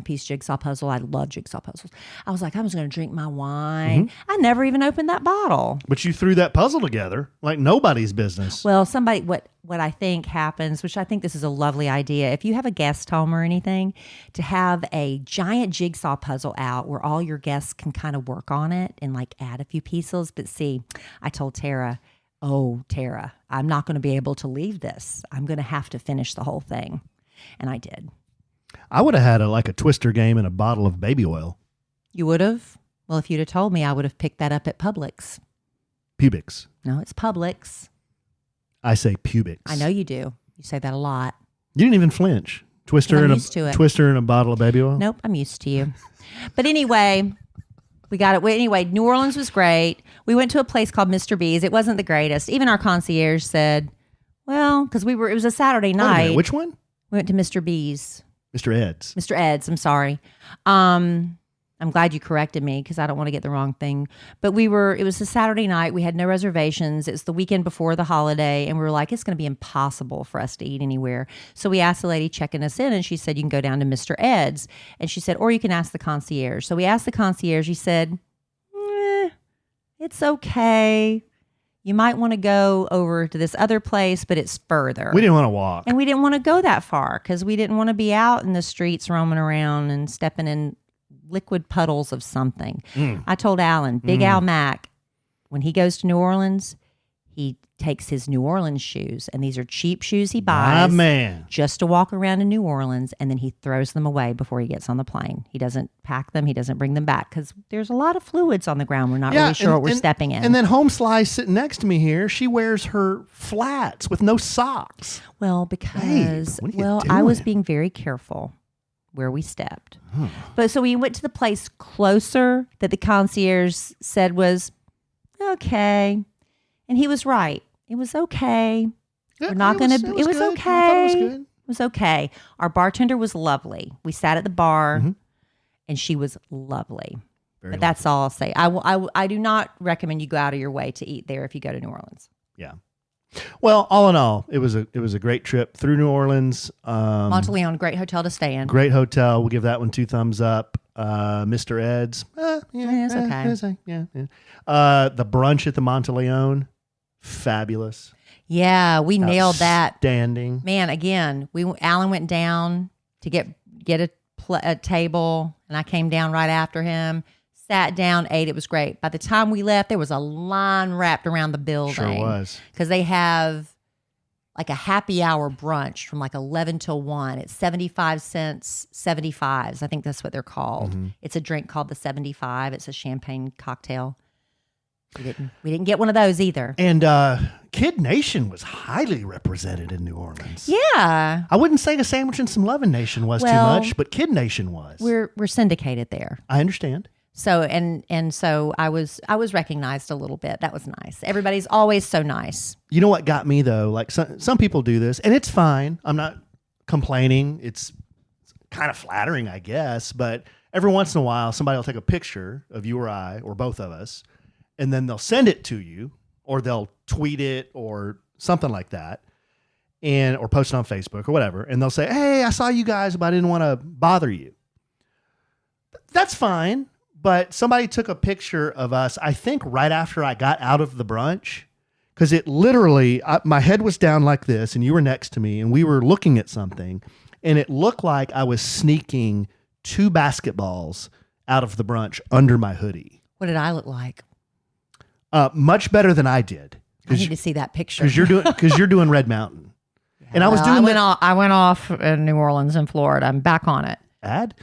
piece jigsaw puzzle. I love jigsaw puzzles. I was like, I was going to drink my wine. Mm-hmm. I never even opened that bottle. But you threw that puzzle together like nobody's business. Well, what I think happens, which I think this is a lovely idea, if you have a guest home or anything, to have a giant jigsaw puzzle out where all your guests can kind of work on it and like add a few pieces. But see, I told Tara, I'm not going to be able to leave this. I'm going to have to finish the whole thing. And I did. I would have had a twister game and a bottle of baby oil. You would have? Well, if you'd have told me, I would have picked that up at Publix. Pubics. No, it's Publix. I say pubics. I know you do. You say that a lot. You didn't even flinch. Twister I'm and used to it. Twister and a bottle of baby oil. Nope, I'm used to you. But anyway, we got it. Anyway, New Orleans was great. We went to a place called Mr. B's. It wasn't the greatest. Even our concierge said, well, because it was a Saturday Wait a minute, night. which one? We went to Mr. B's. Mr. Ed's. Mr. Ed's, I'm sorry. I'm glad you corrected me because I don't want to get the wrong thing. But it was a Saturday night. We had no reservations. It's the weekend before the holiday. And we were like, it's going to be impossible for us to eat anywhere. So we asked the lady checking us in and she said, you can go down to Mr. Ed's. And she said, or you can ask the concierge. So we asked the concierge. He said, it's okay. You might want to go over to this other place, but it's further. We didn't want to walk. And we didn't want to go that far because we didn't want to be out in the streets roaming around and stepping in liquid puddles of something. I told Alan, Big Al Mack, when he goes to New Orleans, he takes his New Orleans shoes, and these are cheap shoes he buys man. just to walk around in New Orleans, and then he throws them away before he gets on the plane. He doesn't pack them. He doesn't bring them back because there's a lot of fluids on the ground. We're not really sure what we're stepping in. And then Home Slice sitting next to me here, she wears her flats with no socks. Well, because, Babe, what are you I was doing? being very careful where we stepped. But so we went to the place closer that the concierge said was okay. And he was right. It was okay. Yeah, We're not going to, it was good. okay. I thought it was good. It was okay. Our bartender was lovely. We sat at the bar and she was lovely. Very But that's all I'll say. I do not recommend you go out of your way to eat there if you go to New Orleans. Yeah. Well, all in all, it was a great trip through New Orleans. Monteleone, great hotel to stay in. Great hotel. We'll give that one 2 thumbs up. Mr. Ed's. it's okay. The brunch at the Monteleone. Fabulous. Yeah, we nailed that. Standing. Man, again, Alan went down to get a table, and I came down right after him. Sat down, ate. It was great. By the time we left, there was a line wrapped around the building. Sure was. Because they have like a happy hour brunch from like 11 till 1. It's 75 cents, 75s. I think that's what they're called. It's a drink called the 75. It's a champagne cocktail. We didn't get one of those either. And Kid Nation was highly represented in New Orleans. Yeah. I wouldn't say the Sandwich and Some Lovin' Nation was too much, but Kid Nation was. We're syndicated there. I understand. So and so I was recognized a little bit. That was nice. Everybody's always so nice. You know what got me though? Like some people do this, and it's fine. I'm not complaining. It's kind of flattering, I guess. But every once in a while, somebody will take a picture of you or I or both of us, and then they'll send it to you, or they'll tweet it or something like that, or post it on Facebook or whatever. And they'll say, "Hey, I saw you guys, but I didn't want to bother you." That's fine. But somebody took a picture of us, I think right after I got out of the brunch, because it literally, my head was down like this and you were next to me and we were looking at something and it looked like I was sneaking 2 basketballs out of the brunch under my hoodie. What did I look like? Much better than I did. I need to see that picture. Because you're doing Red Mountain. And I was doing I went off in New Orleans in Florida. I'm back on it. And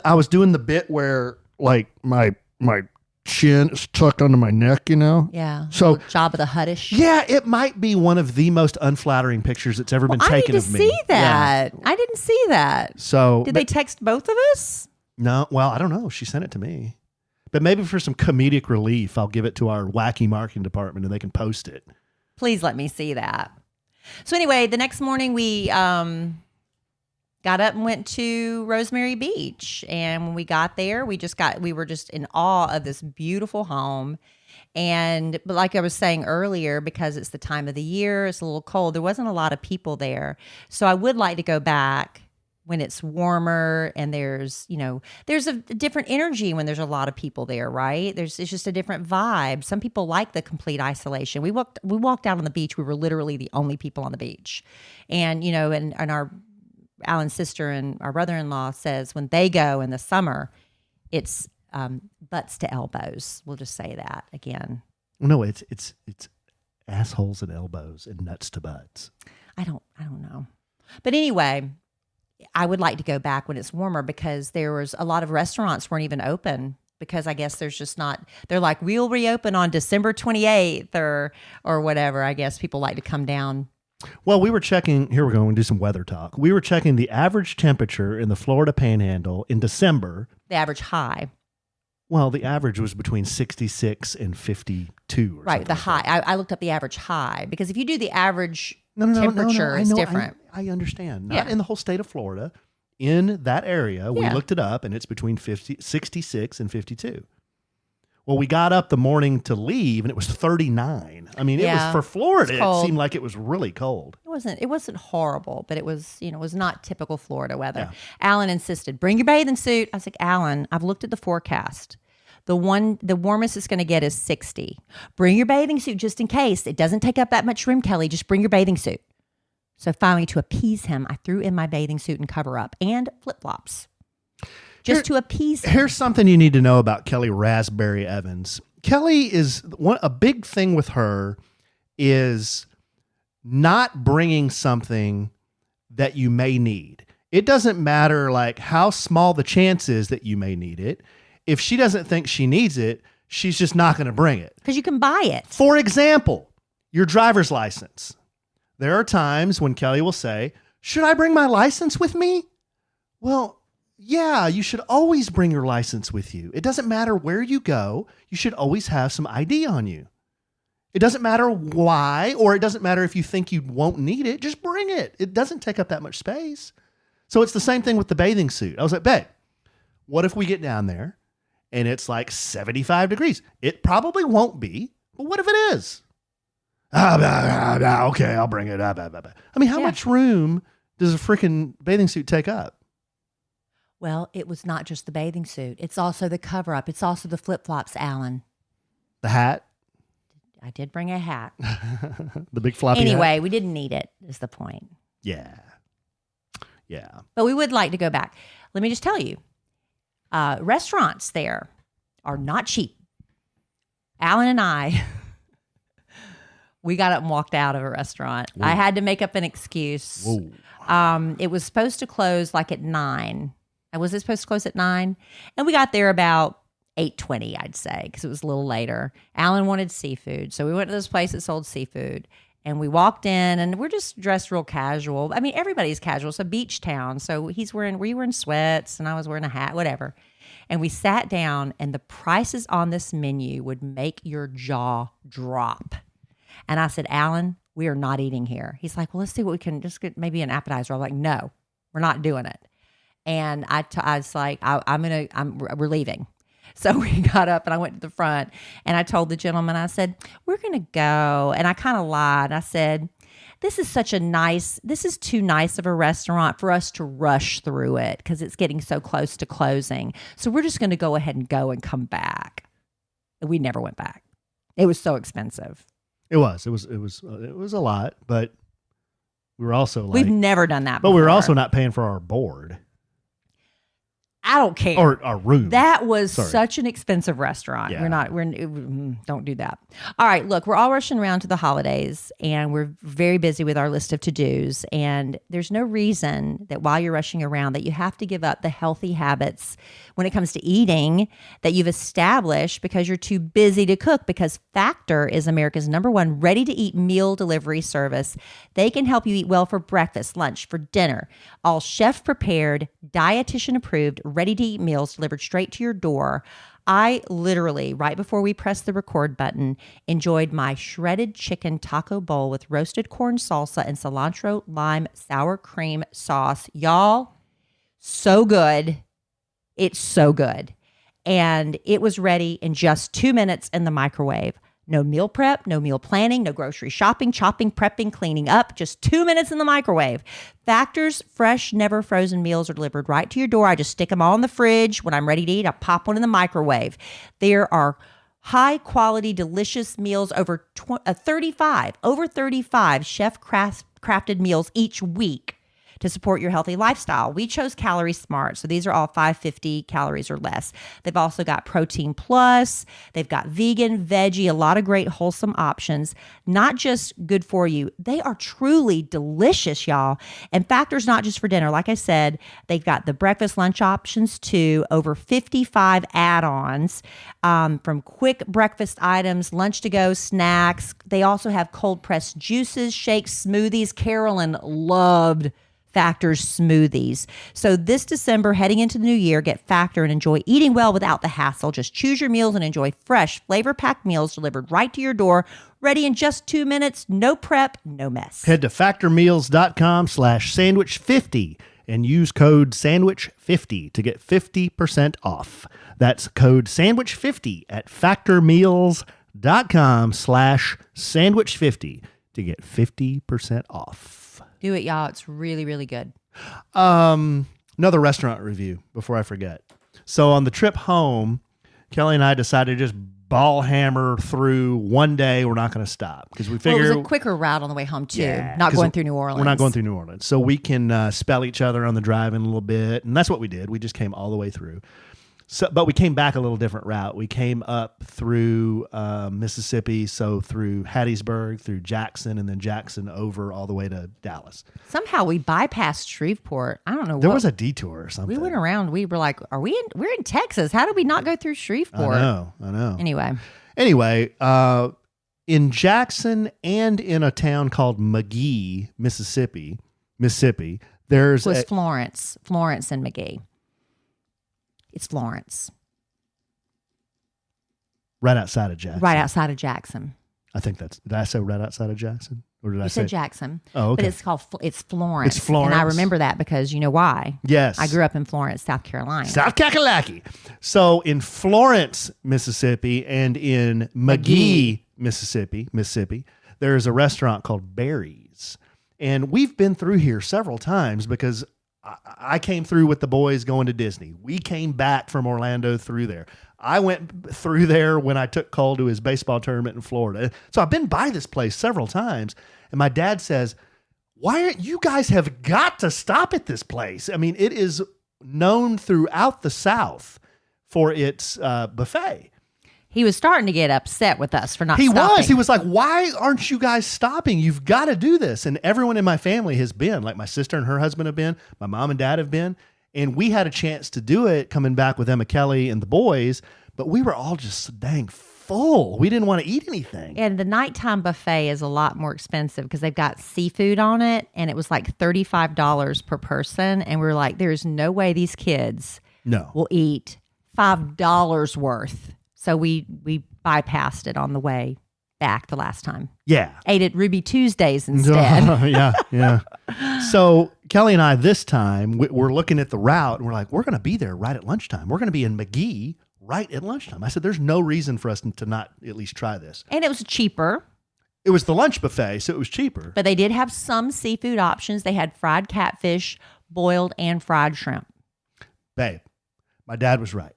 I was doing the bit where like my chin is tucked under my neck, you know? Yeah. So Job of the Huttish. yeah, it might be one of the most unflattering pictures that's ever been taken of me. I need to see that. I didn't see that. So Did they text both of us? No, well, I don't know. She sent it to me. But maybe for some comedic relief, I'll give it to our wacky marketing department and they can post it. Please let me see that. So anyway, the next morning we got up and went to Rosemary Beach. And when we got there, we were just in awe of this beautiful home. But like I was saying earlier, because it's the time of the year, it's a little cold, there wasn't a lot of people there. So I would like to go back when it's warmer and there's a different energy when there's a lot of people there, right? It's just a different vibe. Some people like the complete isolation. We walked out on the beach. We were literally the only people on the beach. And, and our Alan's sister and our brother-in-law says when they go in the summer, it's butts to elbows. We'll just say that again. No, it's assholes and elbows and nuts to butts. I don't know. But anyway, I would like to go back when it's warmer because there was a lot of restaurants weren't even open because I guess there's just not, they're like, we'll reopen on December 28th or whatever. I guess people like to come down. Well, we were checking, here we're going to do some weather talk. We were checking the average temperature in the Florida Panhandle in December. The average high. Well, the average was between 66 and 52. Right, the high. I looked up the average high because if you do the average temperature, it's different. I understand. Not in the whole state of Florida. In that area, we looked it up, and it's between 66 and 52. Well, we got up the morning to leave, and it was 39. I mean, it was for Florida. It seemed like it was really cold. It wasn't horrible, but it was not typical Florida weather. Yeah. Alan insisted, bring your bathing suit. I was like, Alan, I've looked at the forecast. The warmest it's going to get is 60. Bring your bathing suit just in case. It doesn't take up that much room, Kelly. Just bring your bathing suit. So finally, to appease him, I threw in my bathing suit and cover up and flip-flops. Just to appease him. Here's something you need to know about Kelly Raspberry Evans. Kelly is a big thing with her is not bringing something that you may need. It doesn't matter like how small the chance is that you may need it. If she doesn't think she needs it, she's just not going to bring it. Because you can buy it. For example, your driver's license. There are times when Kelly will say, should I bring my license with me? Well, yeah, you should always bring your license with you. It doesn't matter where you go. You should always have some ID on you. It doesn't matter why, or it doesn't matter if you think you won't need it. Just bring it. It doesn't take up that much space. So it's the same thing with the bathing suit. I was like, babe, what if we get down there and it's like 75 degrees? It probably won't be, but what if it is? Okay, I'll bring it. I mean, how much room does a freaking bathing suit take up? Well, it was not just the bathing suit. It's also the cover-up. It's also the flip-flops, Alan. The hat? I did bring a hat. The big floppy Anyway, hat? we didn't need it, is the point. Yeah. Yeah. But we would like to go back. Let me just tell you, restaurants there are not cheap. Alan and I, we got up and walked out of a restaurant. Whoa. I had to make up an excuse. Whoa. It was supposed to close like at 9. Was it supposed to close at 9? And we got there about 8:20, I'd say, because it was a little later. Alan wanted seafood. So we went to this place that sold seafood. And we walked in, and we're just dressed real casual. I mean, everybody's casual. It's a beach town. So we were in sweats, and I was wearing a hat, whatever. And we sat down, and the prices on this menu would make your jaw drop. And I said, Alan, we are not eating here. He's like, well, let's see what we can, just get maybe an appetizer. I'm like, no, we're not doing it. And I was like, we're leaving. So we got up and I went to the front and I told the gentleman, I said, we're going to go. And I kind of lied. I said, this is too nice of a restaurant for us to rush through it because it's getting so close to closing. So we're just going to go ahead and go and come back. And we never went back. It was so expensive. It was a lot, but we were also like, we've never done that before. But we were also not paying for our board. I don't care. Or a room. That was Sorry. such an expensive restaurant. Yeah. Don't do that. All right, look, we're all rushing around to the holidays and we're very busy with our list of to-dos. And there's no reason that while you're rushing around that you have to give up the healthy habits when it comes to eating that you've established because you're too busy to cook, because Factor is America's #1 ready-to-eat meal delivery service. They can help you eat well for breakfast, lunch, for dinner. All chef-prepared, dietitian-approved, ready-to-eat meals delivered straight to your door. I literally, right before we pressed the record button, enjoyed my shredded chicken taco bowl with roasted corn salsa and cilantro lime sour cream sauce. Y'all, so good. It's so good. And it was ready in just 2 minutes in the microwave. No meal prep, no meal planning, no grocery shopping, chopping, prepping, cleaning up. Just 2 minutes in the microwave. Factor's fresh, never frozen meals are delivered right to your door. I just stick them all in the fridge. When I'm ready to eat, I pop one in the microwave. There are high quality, delicious meals, over 35 chef crafted meals each week to support your healthy lifestyle. We chose Calorie Smart, so these are all 550 calories or less. They've also got Protein Plus. They've got vegan, veggie, a lot of great wholesome options. Not just good for you, they are truly delicious, y'all. And Factor's not just for dinner. Like I said, they've got the breakfast, lunch options too, over 55 add-ons from quick breakfast items, lunch to go, snacks. They also have cold pressed juices, shakes, smoothies. Carolyn loved Factor's smoothies. So this December, heading into the new year, get Factor and enjoy eating well without the hassle. Just choose your meals and enjoy fresh, flavor-packed meals delivered right to your door, ready in just 2 minutes. No prep, no mess. Head to factormeals.com/sandwich50 and use code sandwich50 to get 50% off. That's code sandwich50 at factormeals.com/sandwich50 to get 50% off. Do it, y'all. It's really, really good. Another restaurant review before I forget. So on the trip home, Kelly and I decided to just ball hammer through one day. We're not going to stop because we figured it was a quicker route on the way home too. Yeah, not 'cause going through New Orleans. We're not going through New Orleans. So we can spell each other on the drive in a little bit. And that's what we did. We just came all the way through. So, but we came back a little different route. We came up through Mississippi, so through Hattiesburg, through Jackson, and then Jackson over all the way to Dallas. Somehow we bypassed Shreveport. I don't know. There was a detour or something. We went around. We were like, we're in Texas. How did we not go through Shreveport? I know. Anyway, in Jackson and in a town called McGee, Mississippi, there's it was Florence and McGee. It's Florence. Right outside of Jackson. Right outside of Jackson. I think did I say right outside of Jackson? Or did I say said Jackson. Oh, okay. But it's Florence. It's Florence. And I remember that because you know why? Yes. I grew up in Florence, South Carolina. South Kakalaki. So in Florence, Mississippi, and in McGee, Mississippi, there's a restaurant called Barry's. And we've been through here several times because I came through with the boys going to Disney. We came back from Orlando through there. I went through there when I took Cole to his baseball tournament in Florida. So I've been by this place several times. And my dad says, why aren't you guys have got to stop at this place? I mean, it is known throughout the South for its buffet. He was starting to get upset with us for not stopping. He was like, why aren't you guys stopping? You've got to do this. And everyone in my family has been. Like my sister and her husband have been. My mom and dad have been. And we had a chance to do it coming back with Emma Kelly and the boys. But we were all just so dang full. We didn't want to eat anything. And the nighttime buffet is a lot more expensive because they've got seafood on it. And it was like $35 per person. And we were like, there's no way these kids will eat $5 worth. So we bypassed it on the way back the last time. Yeah. Ate at Ruby Tuesdays instead. Yeah. So Kelly and I this time, we're looking at the route and we're like, we're going to be there right at lunchtime. We're going to be in McGee right at lunchtime. I said, there's no reason for us to not at least try this. And it was cheaper. It was the lunch buffet, so it was cheaper. But they did have some seafood options. They had fried catfish, boiled, and fried shrimp. Babe, my dad was right.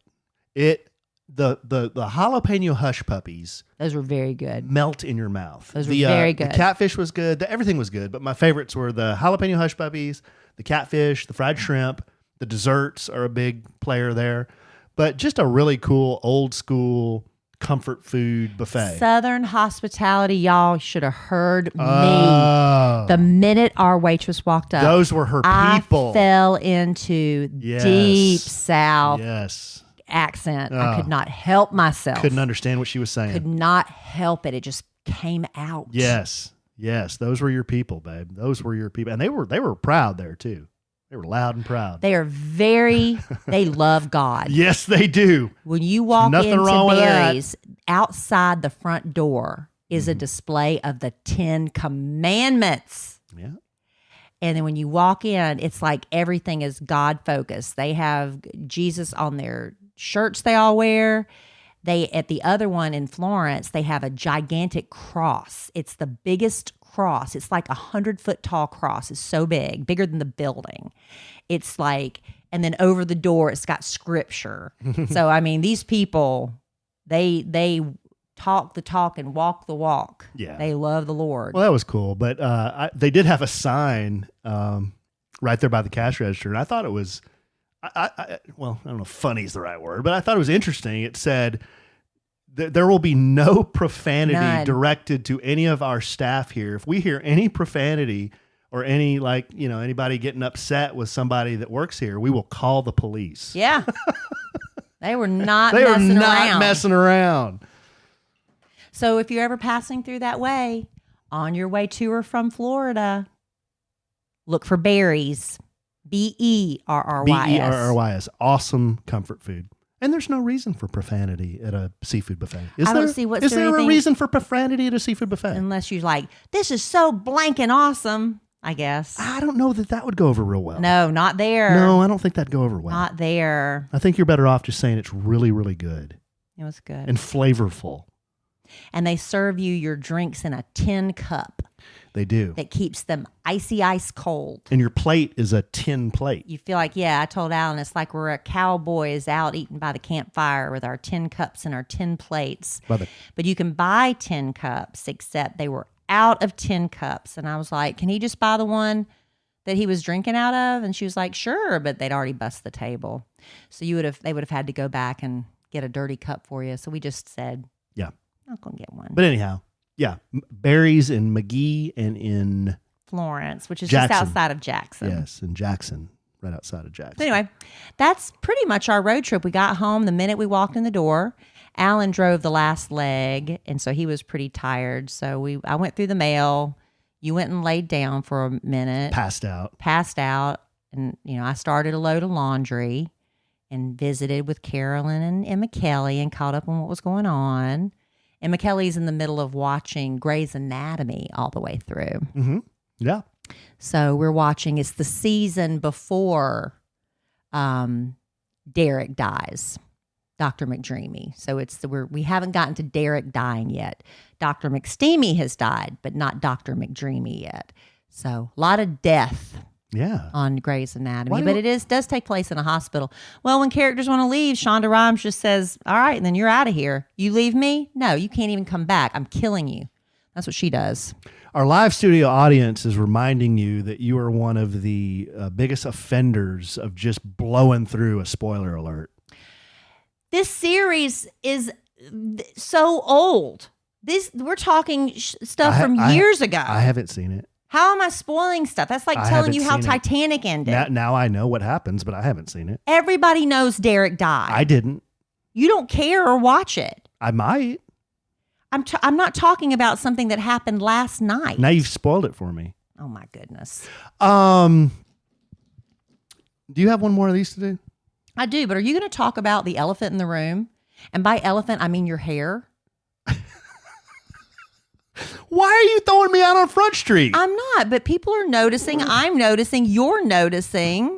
The jalapeno hush puppies. Those were very good. Melt in your mouth. Those were very good. The catfish was good. Everything was good. But my favorites were the jalapeno hush puppies, the catfish, the fried shrimp, The desserts are a big player there, but just a really cool old school comfort food buffet. Southern hospitality, y'all should have heard me. Oh. The minute our waitress walked up, Those were her people. I fell into Yes. deep South Yes. accent. I could not help myself. Couldn't understand what she was saying. Could not help it. It just came out. Yes. Yes. Those were your people, babe. Those were your people. And they were proud there too. They were loud and proud. They are they love God. Yes, they do. When you walk Nothing into wrong with that. Barry's, outside the front door is a display of the 10 Commandments. Yeah. And then when you walk in, it's like everything is God focused. They have Jesus on their shirts they all wear. At the other one in Florence, they have a gigantic cross. It's the biggest cross. It's like 100-foot tall cross. It's so big, bigger than the building. It's like, and then over the door, it's got scripture. So, I mean, these people, they talk the talk and walk the walk. Yeah. They love the Lord. Well, that was cool. But they did have a sign right there by the cash register. And I thought it was, well, I don't know if funny is the right word, but I thought it was interesting. It said, there will be no profanity None. directed to any of our staff here. If we hear any profanity or any anybody getting upset with somebody that works here, we will call the police. Yeah. They were not They are messing not around. messing around. So if you're ever passing through that way, on your way to or from Florida, look for Barry's. Berrrys. Berrrys. Awesome comfort food. And there's no reason for profanity at a seafood buffet. Is I there? don't see what's Is there there a anything- reason for profanity at a seafood buffet? Unless you're like, this is so blank and awesome, I guess. I don't know that would go over real well. No, not there. No, I don't think that'd go over well. Not there. I think you're better off just saying it's really, really good It was good. and flavorful. And they serve you your drinks in a tin cup They do. that keeps them icy ice cold. And your plate is a tin plate. You feel like, I told Alan, it's like we're a cowboys out eating by the campfire with our tin cups and our tin plates. But you can buy tin cups, except they were out of tin cups. And I was like, can he just buy the one that he was drinking out of? And she was like, sure, but they'd already bust the table. So they would have had to go back and get a dirty cup for you. So we just said, Yeah. I'm not going to get one. But anyhow, yeah. Barry's in McGee and in Florence, which is Jackson. just outside of Jackson. Yes, in Jackson, right outside of Jackson. So anyway, that's pretty much our road trip. We got home the minute we walked in the door. Alan drove the last leg, and so he was pretty tired. So I went through the mail. You went and laid down for a minute. Passed out. And, I started a load of laundry and visited with Carolyn and Michaela and caught up on what was going on. And Michaela's in the middle of watching Grey's Anatomy all the way through. Mm-hmm. Yeah. So we're watching. It's the season before Derek dies, Dr. McDreamy. So we haven't gotten to Derek dying yet. Dr. McSteamy has died, but not Dr. McDreamy yet. So a lot of death. Yeah. On Grey's Anatomy, but it does take place in a hospital. Well, when characters want to leave, Shonda Rhimes just says, all right, and then you're out of here. You leave me? No, you can't even come back. I'm killing you. That's what she does. Our live studio audience is reminding you that you are one of the biggest offenders of just blowing through a spoiler alert. This series is so old. We're talking stuff from years ago. I haven't seen it. How am I spoiling stuff? That's like telling you how seen it. Titanic ended. Now I know what happens, but I haven't seen it. Everybody knows Derek died. I didn't. You don't care or watch it. I might. I'm not talking about something that happened last night. Now you've spoiled it for me. Oh my goodness. Do you have one more of these to do? I do, but are you going to talk about the elephant in the room? And by elephant, I mean your hair. Why are you throwing me out on Front Street? I'm not, but people are noticing. I'm noticing. You're noticing.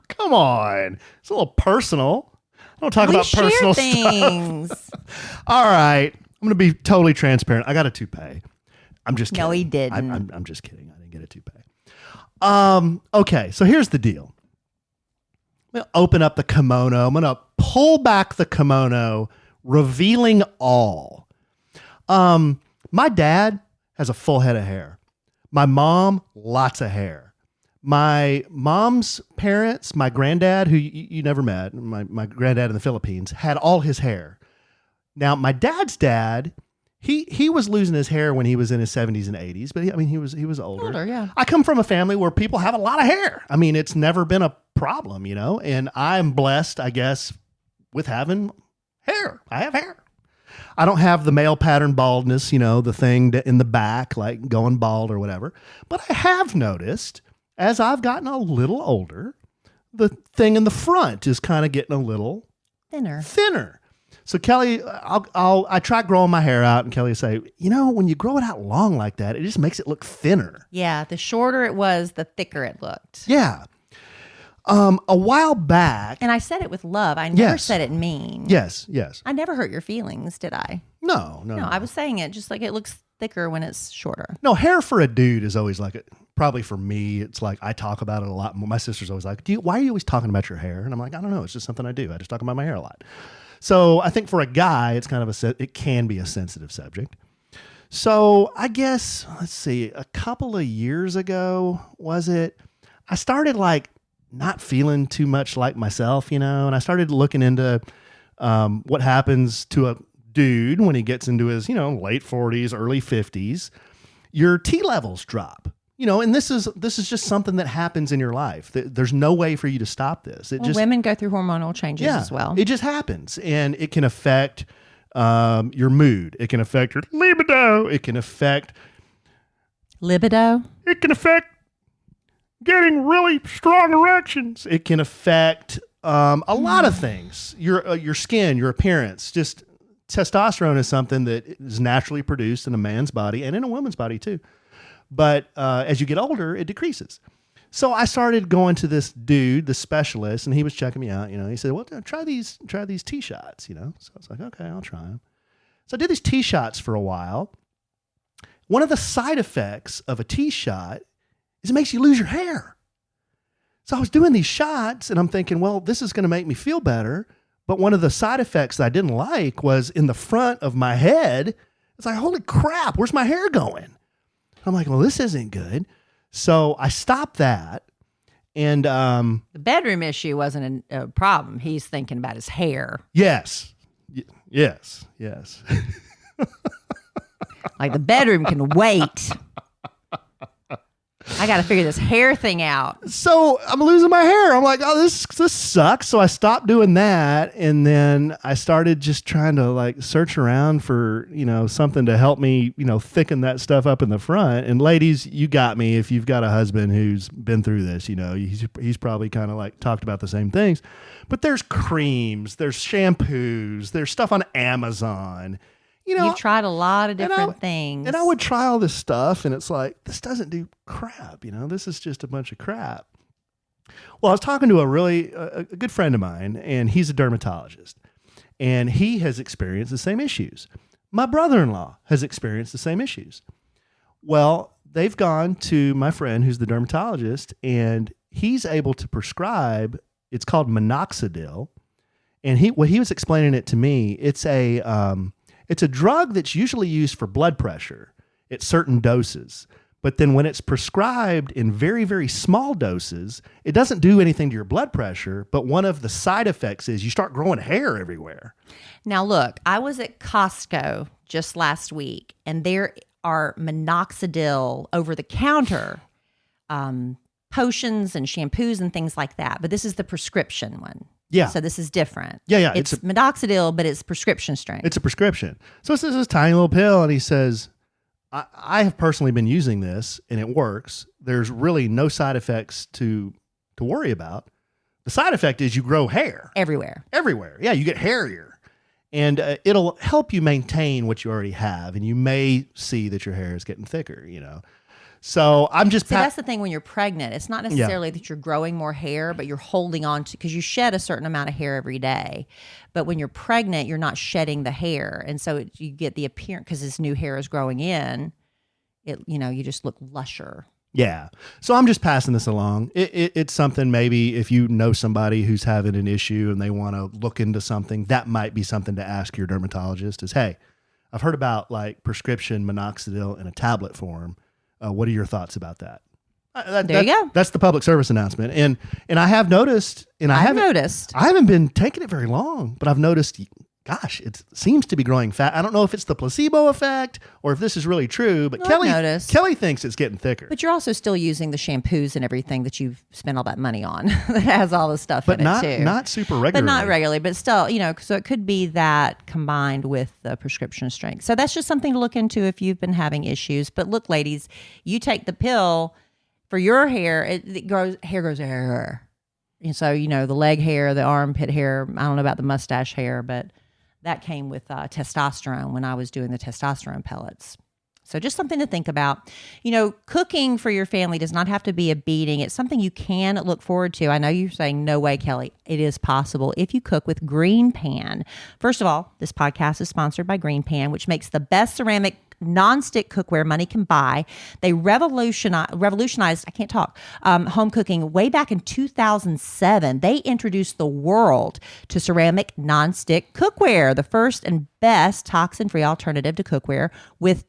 Come on. It's a little personal. I don't talk We about share personal things. stuff. All right. I'm going to be totally transparent. I got a toupee. I'm just kidding. No, he didn't. I'm just kidding. I didn't get a toupee. Okay. So here's the deal. I'm going to open up the kimono. I'm going to pull back the kimono, revealing all. My dad has a full head of hair. My mom, lots of hair. My mom's parents, my granddad, who you never met, my granddad in the Philippines, had all his hair. Now, my dad's dad, he was losing his hair when he was in his 70s and 80s, but he was older. Older, yeah. I come from a family where people have a lot of hair. I mean, it's never been a problem, and I'm blessed, I guess, with having hair. I have hair. I don't have the male pattern baldness, the thing in the back, like going bald or whatever. But I have noticed, as I've gotten a little older, the thing in the front is kind of getting a little thinner. So Kelly, I try growing my hair out, and Kelly will say, when you grow it out long like that, it just makes it look thinner. Yeah, the shorter it was, the thicker it looked. Yeah. A while back. And I said it with love. I never said it mean. Yes. I never hurt your feelings, did I? No. I was saying it just like it looks thicker when it's shorter. No, hair for a dude is always like, probably for me, it's like I talk about it a lot more. My sister's always like, why are you always talking about your hair? And I'm like, I don't know. It's just something I do. I just talk about my hair a lot. So I think for a guy, it's kind of it can be a sensitive subject. So I guess, let's see, a couple of years ago, I started like not feeling too much like myself, and I started looking into what happens to a dude when he gets into his, late 40s, early 50s. Your T levels drop, and this is just something that happens in your life. There's no way for you to stop this. Women go through hormonal changes as well. It just happens, and it can affect your mood. It can affect your libido. It can affect getting really strong erections. It can affect a lot of things. Your skin, your appearance. Just testosterone is something that is naturally produced in a man's body and in a woman's body too. But as you get older, it decreases. So I started going to this dude, the specialist, and he was checking me out. He said, "Well, try these T shots." So I was like, "Okay, I'll try them." So I did these T shots for a while. One of the side effects of a T shot is it makes you lose your hair. So I was doing these shots and I'm thinking, well, this is going to make me feel better. But one of the side effects that I didn't like was in the front of my head. It's like, holy crap, where's my hair going? I'm like, well, this isn't good. So I stopped that. And the bedroom issue wasn't a problem. He's thinking about his hair. Yes. Yes. Like the bedroom can wait. I got to figure this hair thing out. So I'm losing my hair. I'm like, oh, this sucks. So I stopped doing that. And then I started just trying to like search around for, something to help me, thicken that stuff up in the front. And ladies, you got me. If you've got a husband who's been through this, he's probably kind of like talked about the same things. But there's creams, there's shampoos, there's stuff on Amazon. You've tried a lot of different things. And I would try all this stuff, and it's like, this doesn't do crap. This is just a bunch of crap. Well, I was talking to a good friend of mine, and he's a dermatologist, and he has experienced the same issues. My brother-in-law has experienced the same issues. Well, they've gone to my friend who's the dermatologist, and he's able to prescribe, it's called minoxidil, and what he was explaining it to me, it's a drug that's usually used for blood pressure at certain doses. But then when it's prescribed in very, very small doses, it doesn't do anything to your blood pressure. But one of the side effects is you start growing hair everywhere. Now, look, I was at Costco just last week, and there are minoxidil over-the-counter potions and shampoos and things like that. But this is the prescription one. Yeah. So this is different. Yeah. It's minoxidil, but it's prescription strength. It's a prescription. So it's this tiny little pill, and he says, I have personally been using this, and it works. There's really no side effects to worry about. The side effect is you grow hair. Everywhere. Yeah, you get hairier. And it'll help you maintain what you already have, and you may see that your hair is getting thicker, So I'm just... that's the thing when you're pregnant. It's not necessarily that you're growing more hair, but you're holding on to... Because you shed a certain amount of hair every day. But when you're pregnant, you're not shedding the hair. And so you get the appearance... Because this new hair is growing in, you just look lusher. Yeah. So I'm just passing this along. It's something maybe if you know somebody who's having an issue and they want to look into something, that might be something to ask your dermatologist is, hey, I've heard about like prescription minoxidil in a tablet form. What are your thoughts about that? There you go. That's the public service announcement. And I have noticed, and I haven't been taking it very long, but I've noticed, gosh, it seems to be growing fat. I don't know if it's the placebo effect or if this is really true, but Kelly thinks it's getting thicker. But you're also still using the shampoos and everything that you've spent all that money on that has all the stuff in it too. Not super regularly. But not regularly, but still, so it could be that combined with the prescription strength. So that's just something to look into if you've been having issues. But look, ladies, you take the pill for your hair, hair grows everywhere. And so, the leg hair, the armpit hair, I don't know about the mustache hair, but that came with testosterone when I was doing the testosterone pellets. So just something to think about. Cooking for your family does not have to be a beating. It's something you can look forward to. I know you're saying, no way, Kelly. It is possible if you cook with Green Pan. First of all, this podcast is sponsored by Green Pan, which makes the best ceramic non-stick cookware money can buy. They revolutionized, home cooking way back in 2007. They introduced the world to ceramic non-stick cookware, the first and best toxin-free alternative to cookware with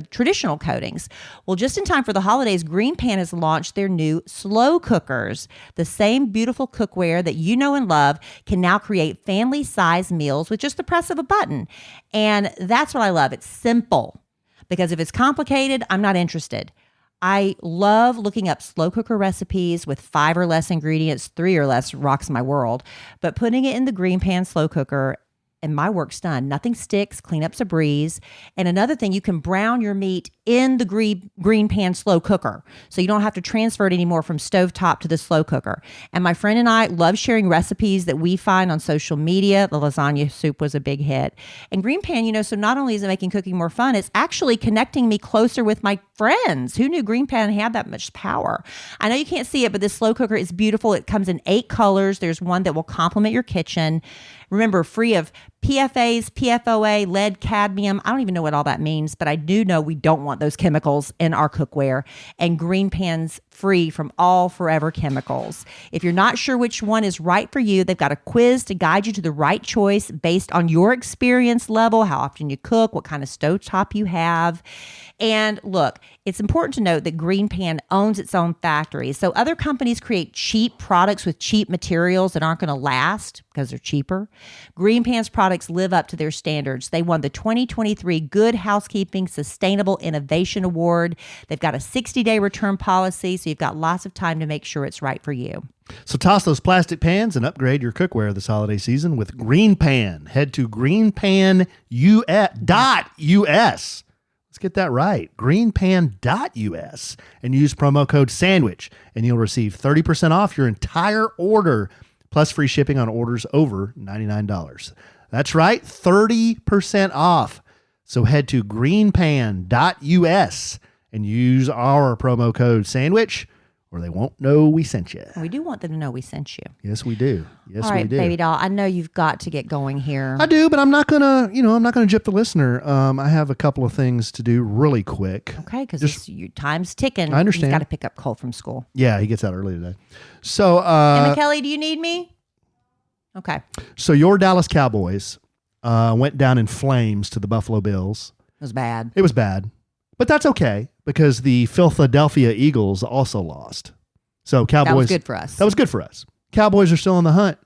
traditional coatings. Well, just in time for the holidays, Green Pan has launched their new slow cookers. The same beautiful cookware that you know and love can now create family-sized meals with just the press of a button. And that's what I love. It's simple. Because if it's complicated, I'm not interested. I love looking up slow cooker recipes with 5 or less ingredients. 3 or less rocks my world. But putting it in the Green Pan slow cooker, and my work's done. Nothing sticks, cleanup's a breeze. And another thing, you can brown your meat in the Green Pan slow cooker. So you don't have to transfer it anymore from stovetop to the slow cooker. And my friend and I love sharing recipes that we find on social media. The lasagna soup was a big hit. And Green Pan, so not only is it making cooking more fun, it's actually connecting me closer with my friends. Who knew Green Pan had that much power? I know you can't see it, but this slow cooker is beautiful. It comes in 8 colors. There's one that will complement your kitchen. Remember, free of PFAs, PFOA, lead, cadmium. I don't even know what all that means, but I do know we don't want those chemicals in our cookware. And Green Pan's free from all forever chemicals. If you're not sure which one is right for you, they've got a quiz to guide you to the right choice based on your experience level, how often you cook, what kind of stovetop you have. And look, it's important to note that Green Pan owns its own factory. So other companies create cheap products with cheap materials that aren't going to last because they're cheaper. Green Pan's products live up to their standards. They won the 2023 Good Housekeeping Sustainable Innovation Award. They've got a 60-day return policy, so you've got lots of time to make sure it's right for you. So toss those plastic pans and upgrade your cookware this holiday season with Green Pan. Head to greenpan.us. Let's get that right. greenpan.us and use promo code SANDWICH and you'll receive 30% off your entire order plus free shipping on orders over $99. That's right, 30% off. So head to greenpan.us and use our promo code SANDWICH or they won't know we sent you. We do want them to know we sent you. Yes, we do. Yes, all right, we do. Baby doll, I know you've got to get going here. I do, but I'm not gonna gyp the listener. I have a couple of things to do really quick. Okay, because your time's ticking. I understand. He's got to pick up Cole from school. Yeah, he gets out early today. So, Emma Kelly, do you need me? Okay. So your Dallas Cowboys went down in flames to the Buffalo Bills. It was bad. It was bad, but that's okay because the Philadelphia Eagles also lost. So Cowboys. That was good for us. That was good for us. Cowboys are still on the hunt,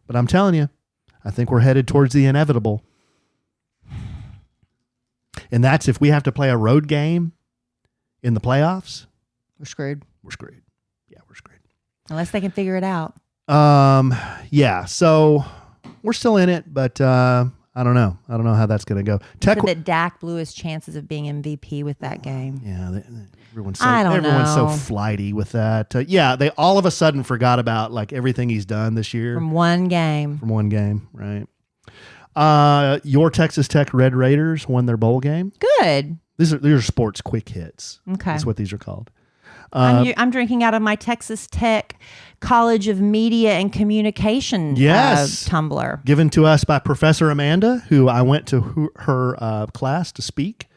but I'm telling you, I think we're headed towards the inevitable. And that's if we have to play a road game in the playoffs. We're screwed. We're screwed. Yeah, we're screwed. Unless they can figure it out. Yeah. So we're still in it, but I don't know. I don't know how that's going to go. Said that Dak blew his chances of being MVP with that game. Yeah, everyone's so flighty with that. Yeah, they all of a sudden forgot about like everything he's done this year from one game. Right. Your Texas Tech Red Raiders won their bowl game. Good. These are sports quick hits. Okay, that's what these are called. I'm drinking out of my Texas Tech College of Media and Communication tumbler. Given to us by Professor Amanda, who I went to her class to speak.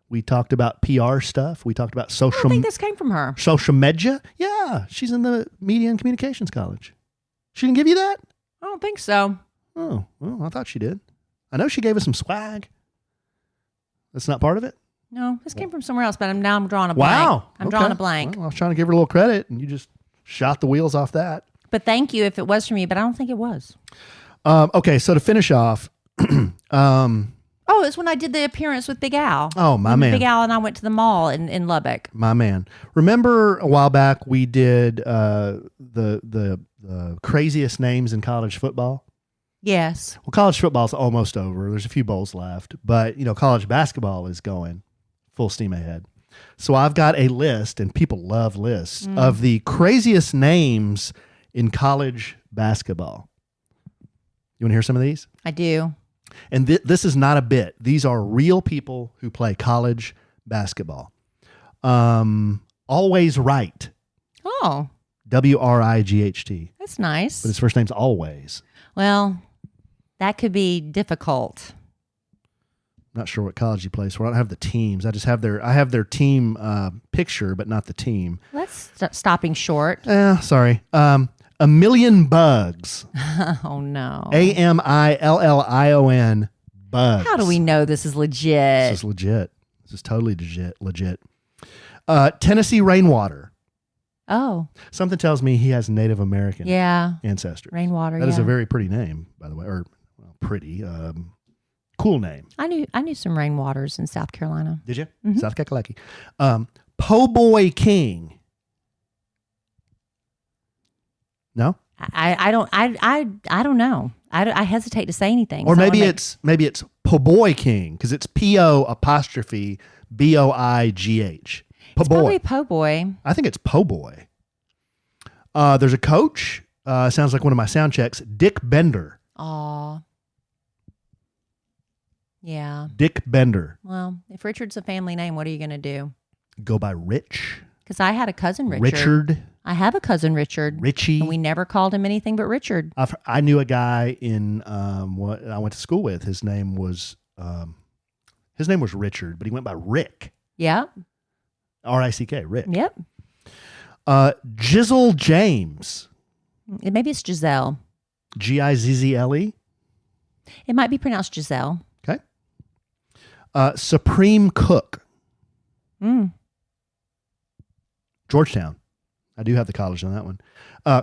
We talked about PR stuff. We talked about social. I think this came from her. Social media. Yeah, she's in the Media and Communications College. She didn't give you that? I don't think so. Oh, well, I thought she did. I know she gave us some swag. That's not part of it? No, this came from somewhere else, but I'm drawing a blank. Wow. I'm Okay. drawing a blank. Well, I was trying to give her a little credit, and you just shot the wheels off that. But thank you if it was for me, but I don't think it was. Okay, so to finish off, Oh, it's when I did the appearance with Big Al. Oh, my When man. Big Al and I went to the mall in Lubbock. my man. Remember a while back we did the craziest names in college football? Yes. Well, college football's almost over. There's a few bowls left, but college basketball is going full steam ahead. So I've got a list, and people love lists of the craziest names in college basketball. You want to hear some of these? I do. And this is not a bit. These are real people who play college basketball. Always Right. Oh, Wright. that's nice. But his first name's Always. Well, that could be difficult. Not sure what college he plays for. I don't have the teams. I just have their team picture, but not the team. That's stopping short. Sorry. A Million Bugs. Oh, no. Amillion Bugs. How do we know this is legit? This is legit. This is totally legit. Tennessee Rainwater. Oh, Something tells me he has Native American yeah. ancestry. Rainwater, That is a yeah. very pretty name, by the way, or pretty, cool name. I knew some Rainwaters in South Carolina. Did you? South Kakalaki. Po' Boy King. No? I don't know. I hesitate to say anything. Or So maybe I it's Po' Boy King, because it's P-O''Boigh. it's probably Po' Boy. I think it's Po' Boy. There's a coach. Sounds like one of my sound checks. Dick Bender. Aw. Yeah. Dick Bender. Well, if Richard's a family name, what are you going to do? Go by Rich. Because I had a cousin Richard. Richard. I have a cousin Richard. Richie. And we never called him anything but Richard. I knew a guy in what I went to school with. His name was Richard, but he went by Rick. Yep. R-I-C-K. Rick. Yep. Jizzle James. Maybe it's Giselle. Gizzle. It might be pronounced Giselle. Okay. Supreme Cook. Georgetown. I do have the college on that one.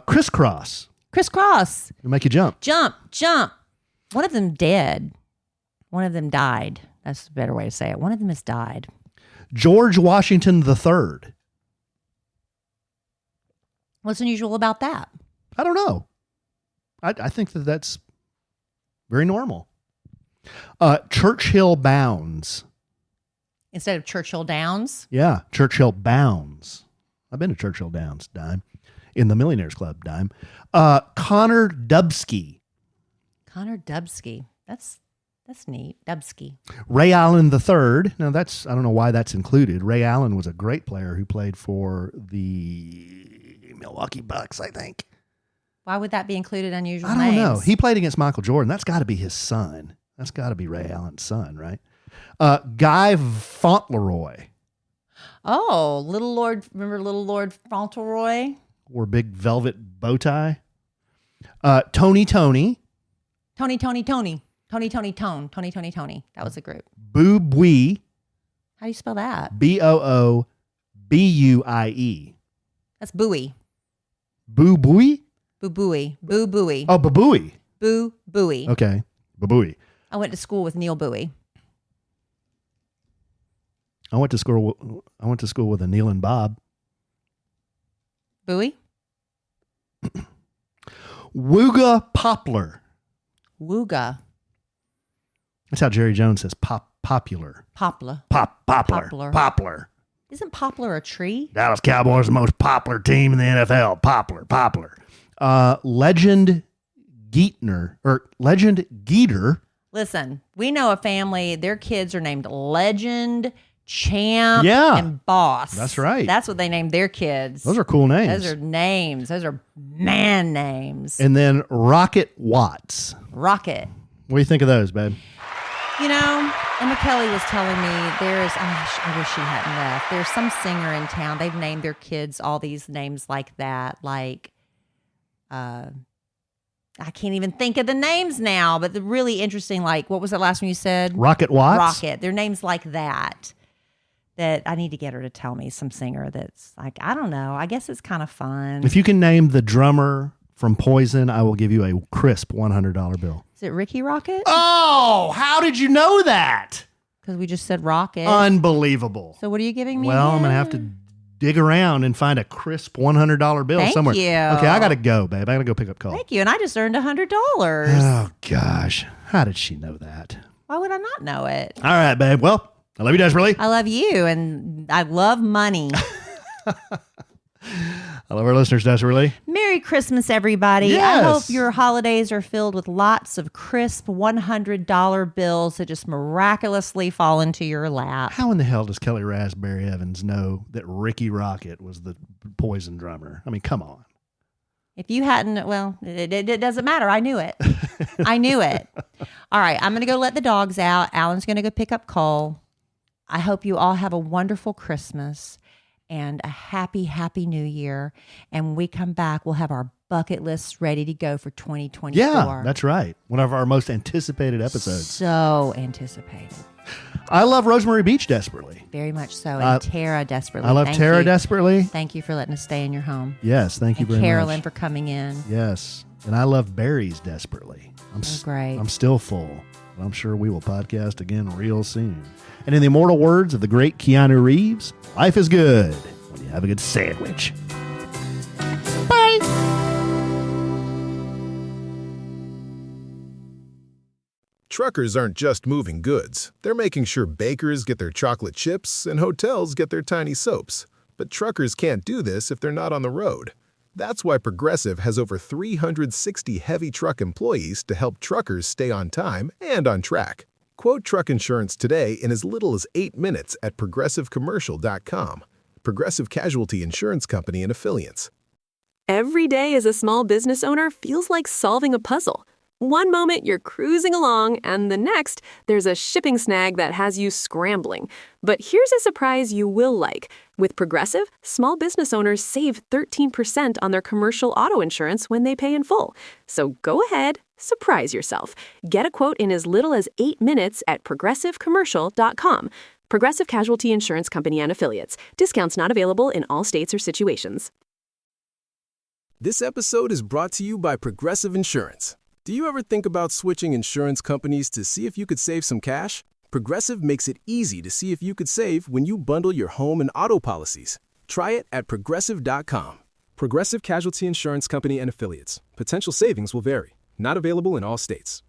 Crisscross. Crisscross. It'll make you jump. Jump. One of them dead. One of them died. That's a better way to say it. One of them has died. George Washington III. What's unusual about that? I don't know. I think that's very normal. Churchill Bounds. Instead of Churchill Downs? Yeah, Churchill Bounds. I've been to Churchill Downs, Dime. In the Millionaires Club, Dime. Connor Dubsky. Connor Dubsky. That's neat. Dubsky. Ray Allen III. Now I don't know why that's included. Ray Allen was a great player who played for the Milwaukee Bucks, I think. Why would that be included unusual I don't know. names? He played against Michael Jordan. That's got to be his son. That's got to be Ray Allen's son, right? Guy Fauntleroy. Oh, Little Lord. Remember Little Lord Fauntleroy? Wore big velvet bow tie. Tony. Tony. That was a group. Boo Bui. How do you spell that? Boobuie. That's Bowie. Boo Bui? Boo Bowie. Boo Bowie. Oh, Babooey. Boo Bowie. Okay. Babooey. I went to school with Neil Bowie. I went to school with a Neil and Bob. Bowie? Wooga Poplar. Wooga. That's how Jerry Jones says popular. Poplar. Poplar. Poplar. Isn't poplar a tree? Dallas Cowboys the most popular team in the NFL. Poplar. Legend Geeter. Listen, we know a family, their kids are named Legend, Champ, Yeah. and Boss. That's right. That's what they named their kids. Those are cool names. Those are names. Those are man names. And then Rocket Watts. Rocket. What do you think of those, babe? You know, Emma Kelly was telling me I wish she hadn't left. There's some singer in town. They've named their kids all these names like that. Like, I can't even think of the names now, but the really interesting, like, what was the last one you said? Rocket Watts? Rocket. Their names like that. that I need to get her to tell me some singer that's like, I don't know. I guess it's kind of fun. If you can name the drummer from Poison, I will give you a crisp $100 bill. Is it Ricky Rocket? Oh, how did you know that? Because we just said Rocket. Unbelievable. So what are you giving me? Well, I'm again? going to have to dig around and find a crisp $100 bill Thank somewhere. you. Okay, I got to go, babe. I got to go pick up call. Thank you. And I just earned $100. Oh, gosh. How did she know that? Why would I not know it? All right, babe. Well, I love you desperately. I love you, and I love money. I love our listeners desperately. Merry Christmas, everybody. Yes. I hope your holidays are filled with lots of crisp $100 bills that just miraculously fall into your lap. How in the hell does Kelly Raspberry Evans know that Ricky Rocket was the Poison drummer? I mean, come on. If you hadn't, well, it doesn't matter. I knew it. I knew it. All right, I'm going to go let the dogs out. Alan's going to go pick up Cole. I hope you all have a wonderful Christmas and a happy, happy New Year. And when we come back, we'll have our bucket lists ready to go for 2024. Yeah, that's right. One of our most anticipated episodes. So anticipated. I love Rosemary Beach desperately. Very much so. And Tara desperately. I love Thank Tara you. desperately. Thank you for letting us stay in your home. Yes, thank you And very Carolyn much. for coming in. Yes, and I love berries desperately. Great. I'm still full. But I'm sure we will podcast again real soon. And in the immortal words of the great Keanu Reeves, life is good when you have a good sandwich. Bye. Truckers aren't just moving goods. They're making sure bakers get their chocolate chips and hotels get their tiny soaps. But truckers can't do this if they're not on the road. That's why Progressive has over 360 heavy truck employees to help truckers stay on time and on track. Quote truck insurance today in as little as 8 minutes at progressivecommercial.com. Progressive Casualty Insurance Company and Affiliates. Every day as a small business owner feels like solving a puzzle. One moment you're cruising along, and the next, there's a shipping snag that has you scrambling. But here's a surprise you will like. With Progressive, small business owners save 13% on their commercial auto insurance when they pay in full. So go ahead, surprise yourself. Get a quote in as little as 8 minutes at progressivecommercial.com. Progressive Casualty Insurance Company and Affiliates. Discounts not available in all states or situations. This episode is brought to you by Progressive Insurance. Do you ever think about switching insurance companies to see if you could save some cash? Progressive makes it easy to see if you could save when you bundle your home and auto policies. Try it at progressive.com. Progressive Casualty Insurance Company and Affiliates. Potential savings will vary. Not available in all states.